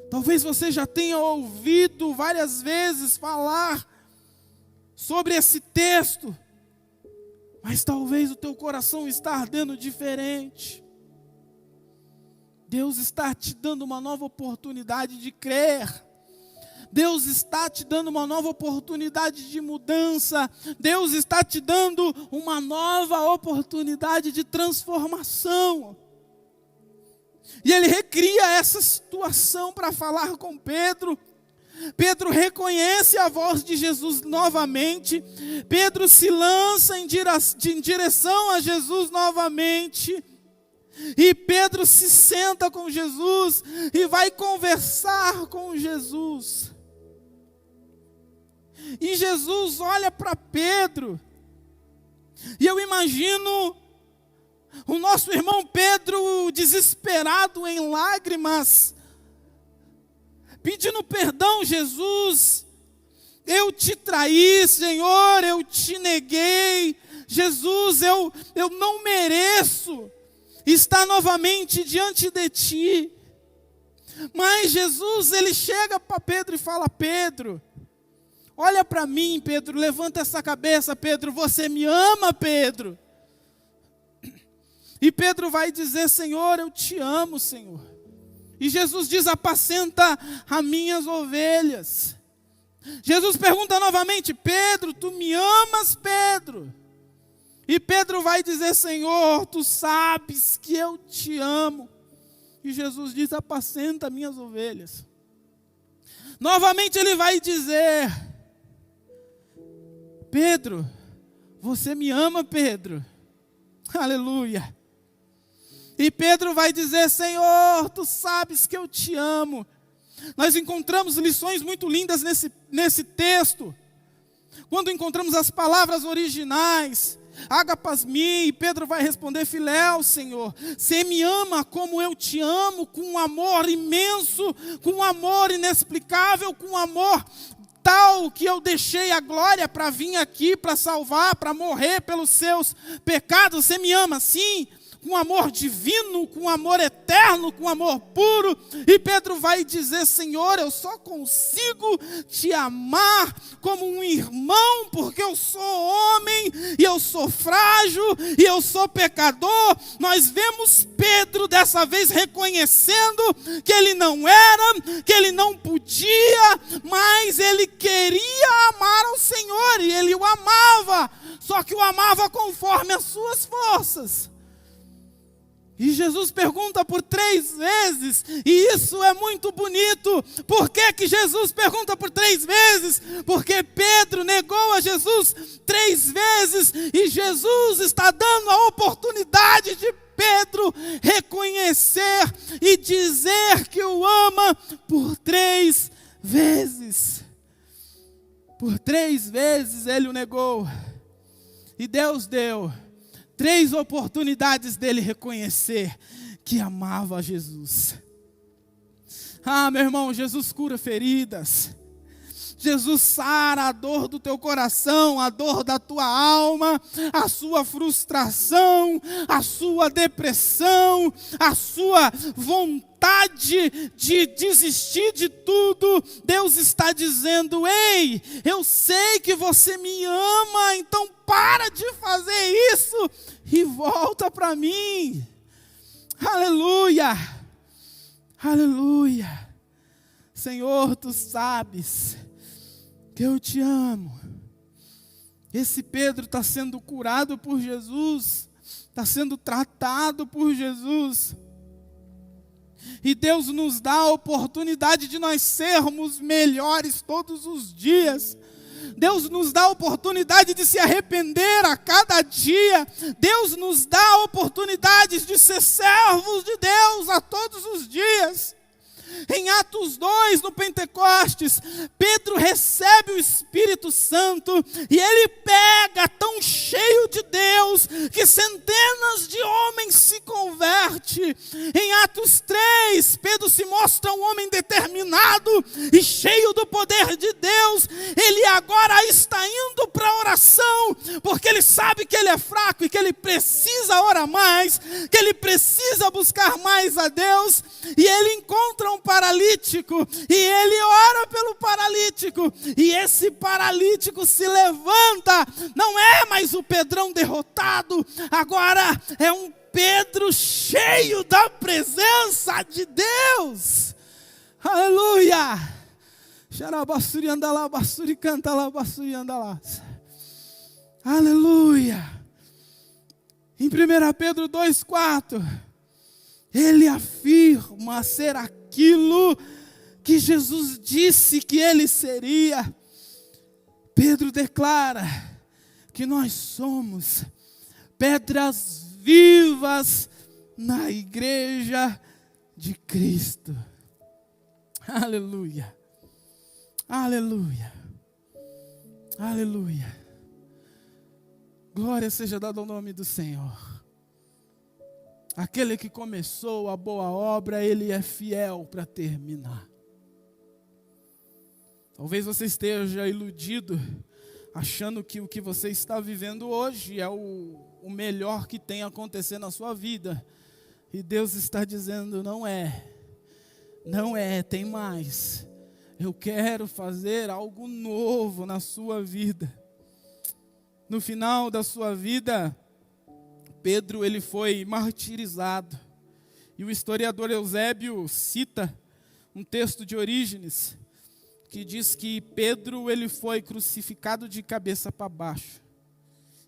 Talvez você já tenha ouvido várias vezes falar sobre esse texto, mas talvez o teu coração está ardendo diferente. Deus está te dando uma nova oportunidade de crer. Deus está te dando uma nova oportunidade de mudança. Deus está te dando uma nova oportunidade de transformação. E ele recria essa situação para falar com Pedro. Pedro reconhece a voz de Jesus novamente. Pedro se lança em direção a Jesus novamente. E Pedro se senta com Jesus e vai conversar com Jesus. E Jesus olha para Pedro. E eu imagino o nosso irmão Pedro desesperado em lágrimas, pedindo perdão. Jesus, eu te traí, Senhor, eu te neguei. Jesus, eu não mereço estar novamente diante de ti. Mas Jesus, ele chega para Pedro e fala: Pedro, olha para mim, Pedro, levanta essa cabeça, Pedro, você me ama, Pedro? E Pedro vai dizer: Senhor, eu te amo, Senhor. E Jesus diz: apacenta as minhas ovelhas. Jesus pergunta novamente: Pedro, tu me amas, Pedro? E Pedro vai dizer: Senhor, tu sabes que eu te amo. E Jesus diz: apacenta minhas ovelhas. Novamente ele vai dizer: Pedro, você me ama, Pedro? Aleluia. E Pedro vai dizer: Senhor, tu sabes que eu te amo. Nós encontramos lições muito lindas nesse texto. Quando encontramos as palavras originais, agapas-mi, e Pedro vai responder: Filéu, Senhor, você me ama como eu te amo, com um amor imenso, com um amor inexplicável, com um amor tal que eu deixei a glória para vir aqui, para salvar, para morrer pelos seus pecados. Você me ama, sim, com amor divino, com amor eterno, com amor puro. E Pedro vai dizer: Senhor, eu só consigo te amar como um irmão, porque eu sou homem, e eu sou frágil, e eu sou pecador. Nós vemos Pedro dessa vez reconhecendo que ele não era, que ele não podia, mas ele queria amar ao Senhor, e ele o amava, só que o amava conforme as suas forças. E Jesus pergunta por 3 vezes, e isso é muito bonito. Por que Jesus pergunta por 3 vezes? Porque Pedro negou a Jesus 3 vezes, e Jesus está dando a oportunidade de Pedro reconhecer e dizer que o ama por 3 vezes. Por 3 vezes ele o negou, e Deus deu 3 oportunidades dele reconhecer que amava Jesus. Ah, meu irmão, Jesus cura feridas. Jesus sara a dor do teu coração, a dor da tua alma, a sua frustração, a sua depressão, a sua vontade de desistir de tudo. Deus está dizendo: ei, eu sei que você me ama, então para de fazer isso e volta para mim. Aleluia, aleluia. Senhor, tu sabes que eu te amo. Esse Pedro está sendo curado por Jesus, está sendo tratado por Jesus. E Deus nos dá a oportunidade de nós sermos melhores todos os dias. Deus nos dá a oportunidade de se arrepender a cada dia. Deus nos dá a oportunidade de ser servos de Deus a todos os dias. Em Atos 2, no Pentecostes, Pedro recebe o Espírito Santo e ele pega tão cheio de Deus que centenas de homens se convertem. Em Atos 3, Pedro se mostra um homem determinado e cheio do poder de Deus. Ele agora está indo para a oração, porque ele sabe que ele é fraco e que ele precisa orar mais, que ele precisa buscar mais a Deus, e ele encontra um paralítico, e ele ora pelo paralítico, e esse paralítico se levanta. Não é mais o Pedrão derrotado, agora é um Pedro cheio da presença de Deus. Aleluia! Xarabassuri andalá, bassuri canta lá, bassuri andalá. Aleluia! Em 1 Pedro 2,4, ele afirma ser aquilo que Jesus disse que ele seria. Pedro declara que nós somos pedras vivas na igreja de Cristo. Aleluia, aleluia, aleluia. Glória seja dada ao nome do Senhor. Aquele que começou a boa obra, ele é fiel para terminar. Talvez você esteja iludido, achando que o que você está vivendo hoje é o melhor que tem a acontecer na sua vida. E Deus está dizendo, não é, tem mais. Eu quero fazer algo novo na sua vida. No final da sua vida, Pedro ele foi martirizado. E o historiador Eusébio cita um texto de Orígenes, que diz que Pedro ele foi crucificado de cabeça para baixo.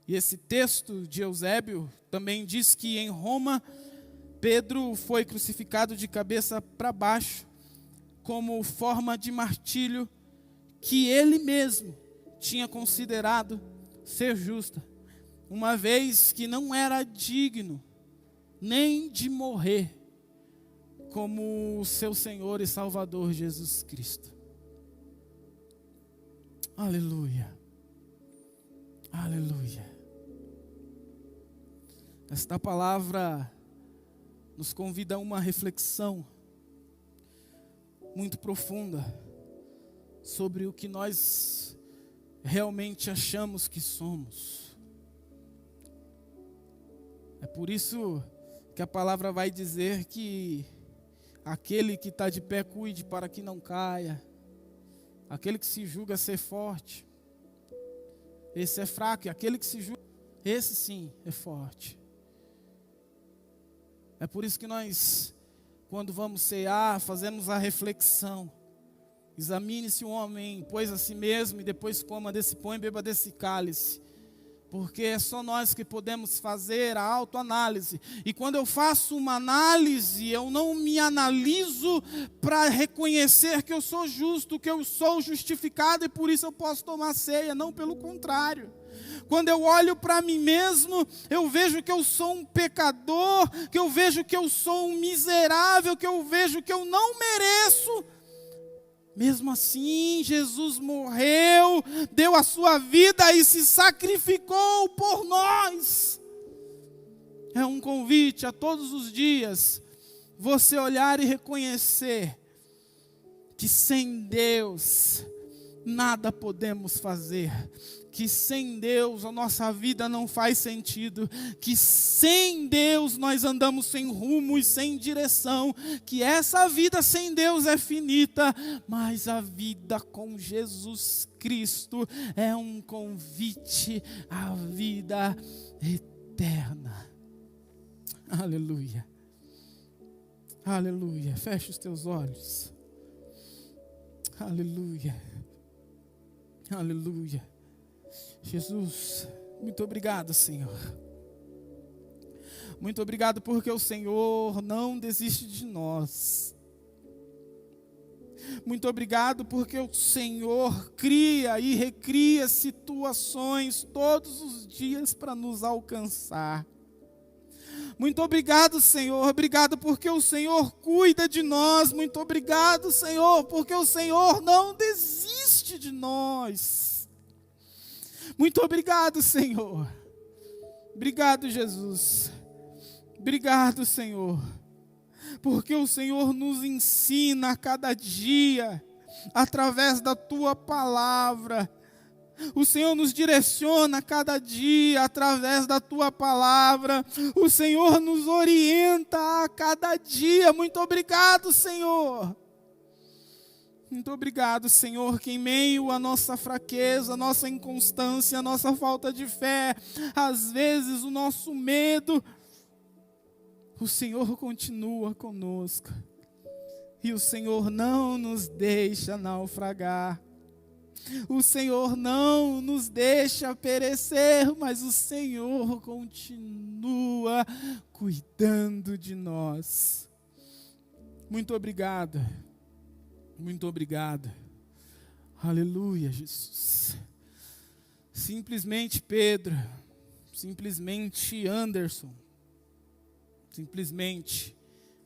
E esse texto de Eusébio também diz que em Roma, Pedro foi crucificado de cabeça para baixo, como forma de martírio que ele mesmo tinha considerado ser justa, uma vez que não era digno nem de morrer como o seu Senhor e Salvador Jesus Cristo. Aleluia, aleluia. Esta palavra nos convida a uma reflexão muito profunda sobre o que nós realmente achamos que somos. É por isso que a palavra vai dizer que aquele que está de pé cuide para que não caia. Aquele que se julga ser forte, esse é fraco. E aquele que se julga, esse sim é forte. É por isso que nós, quando vamos cear, fazemos a reflexão. Examine-se o homem, pois a si mesmo, e depois coma desse pão e beba desse cálice. Porque é só nós que podemos fazer a autoanálise. E quando eu faço uma análise, eu não me analiso para reconhecer que eu sou justo, que eu sou justificado e por isso eu posso tomar ceia. Não, pelo contrário. Quando eu olho para mim mesmo, eu vejo que eu sou um pecador, que eu vejo que eu sou um miserável, que eu vejo que eu não mereço. Mesmo assim, Jesus morreu, deu a sua vida e se sacrificou por nós. É um convite a todos os dias, você olhar e reconhecer que sem Deus nada podemos fazer. Que sem Deus a nossa vida não faz sentido, que sem Deus nós andamos sem rumo e sem direção, que essa vida sem Deus é finita, mas a vida com Jesus Cristo é um convite à vida eterna. Aleluia, aleluia. Feche os teus olhos. Aleluia, aleluia. Jesus, muito obrigado, Senhor. Muito obrigado porque o Senhor não desiste de nós. Muito obrigado porque o Senhor cria e recria situações todos os dias para nos alcançar. Muito obrigado, Senhor. Obrigado porque o Senhor cuida de nós. Muito obrigado, Senhor, porque o Senhor não desiste de nós. Muito obrigado, Senhor. Obrigado, Jesus. Obrigado, Senhor. Porque o Senhor nos ensina a cada dia, através da Tua palavra, O Senhor nos direciona a cada dia através da Tua palavra. O Senhor nos orienta a cada dia. Muito obrigado, Senhor. Muito obrigado, Senhor, que em meio à nossa fraqueza, à nossa inconstância, à nossa falta de fé, às vezes o nosso medo, o Senhor continua conosco. E o Senhor não nos deixa naufragar. O Senhor não nos deixa perecer, mas o Senhor continua cuidando de nós. Muito obrigado. Muito obrigado. Aleluia, Jesus. Simplesmente Pedro, simplesmente Anderson, simplesmente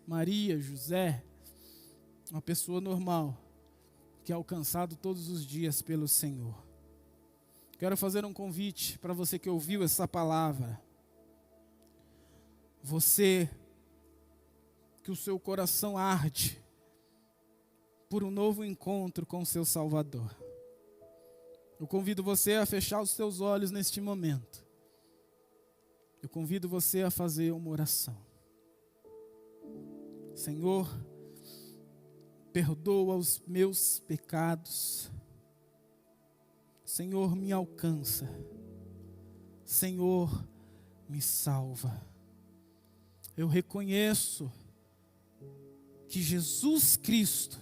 Maria, José, uma pessoa normal, que é alcançado todos os dias pelo Senhor. Quero fazer um convite para você que ouviu essa palavra. Você, que o seu coração arde por um novo encontro com o seu Salvador. Eu convido você a fechar os seus olhos neste momento. Eu convido você a fazer uma oração. Senhor, perdoa os meus pecados. Senhor, me alcança. Senhor, me salva. Eu reconheço que Jesus Cristo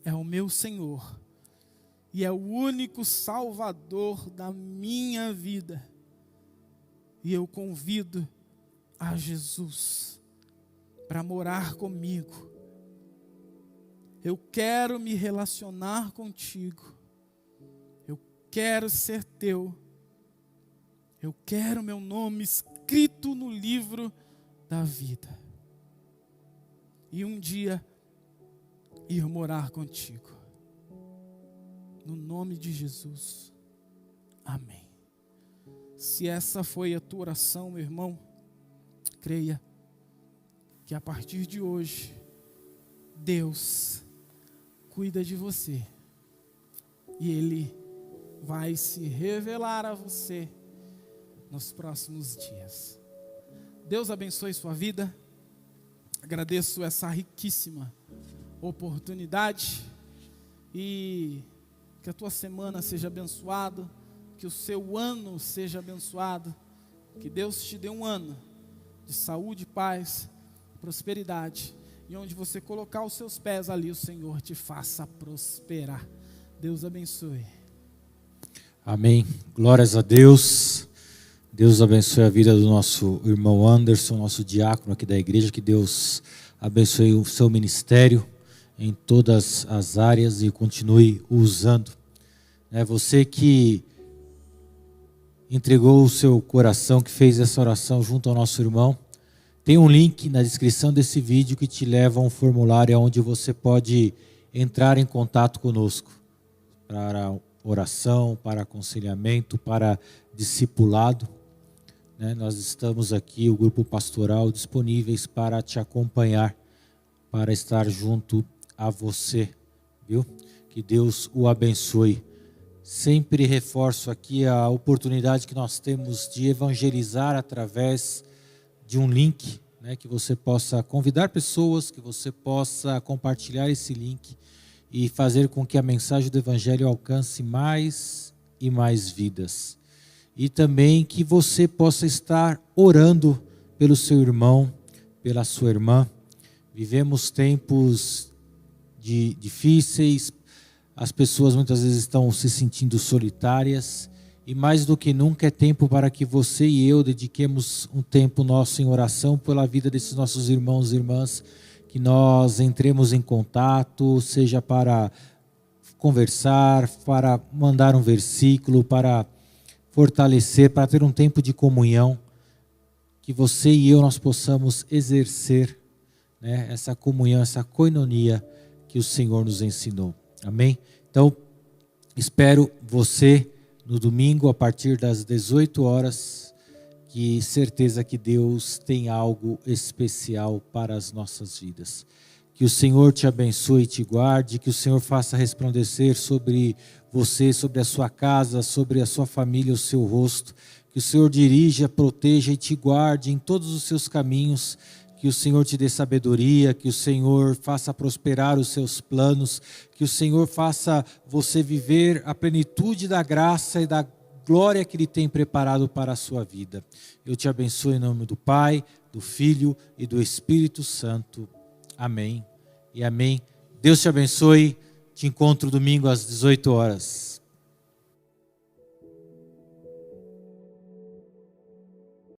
é o meu Senhor e é o único Salvador da minha vida. E eu convido a Jesus para morar comigo. Eu quero me relacionar contigo. Eu quero ser teu. Eu quero meu nome escrito no livro da vida. E um dia ir morar contigo. No nome de Jesus. Amém. Se essa foi a tua oração, meu irmão, creia que a partir de hoje, Deus cuida de você. E Ele vai se revelar a você nos próximos dias. Deus abençoe sua vida. Agradeço essa riquíssima oportunidade. E que a tua semana seja abençoada. Que o seu ano seja abençoado. Que Deus te dê um ano de saúde, paz, prosperidade. E onde você colocar os seus pés ali, o Senhor te faça prosperar. Deus abençoe.
Amém. Glórias a Deus. Deus abençoe a vida do nosso irmão Anderson, nosso diácono aqui da igreja. Que Deus abençoe o seu ministério em todas as áreas e continue usando. Você que entregou o seu coração, que fez essa oração junto ao nosso irmão, tem um link na descrição desse vídeo que te leva a um formulário onde você pode entrar em contato conosco para oração, para aconselhamento, para discipulado. Nós estamos aqui, o grupo pastoral, disponíveis para te acompanhar, para estar junto a você, viu? Que Deus o abençoe. Sempre reforço aqui a oportunidade que nós temos de evangelizar através de um link, que você possa convidar pessoas, que você possa compartilhar esse link e fazer com que a mensagem do Evangelho alcance mais e mais vidas. E também que você possa estar orando pelo seu irmão, pela sua irmã. Vivemos tempos difíceis, as pessoas muitas vezes estão se sentindo solitárias. E mais do que nunca é tempo para que você e eu dediquemos um tempo nosso em oração pela vida desses nossos irmãos e irmãs, que nós entremos em contato, seja para conversar, para mandar um versículo, para fortalecer, para ter um tempo de comunhão, que você e eu nós possamos exercer, essa comunhão, essa koinonia que o Senhor nos ensinou. Amém? Então, espero você no domingo, a partir das 18 horas, que certeza que Deus tem algo especial para as nossas vidas. Que o Senhor te abençoe e te guarde, que o Senhor faça resplandecer sobre você, sobre a sua casa, sobre a sua família, o seu rosto. Que o Senhor dirija, proteja e te guarde em todos os seus caminhos. Que o Senhor te dê sabedoria, que o Senhor faça prosperar os seus planos, que o Senhor faça você viver a plenitude da graça e da glória que Ele tem preparado para a sua vida. Eu te abençoo em nome do Pai, do Filho e do Espírito Santo. Amém e amém. Deus te abençoe. Te encontro domingo às 18 horas.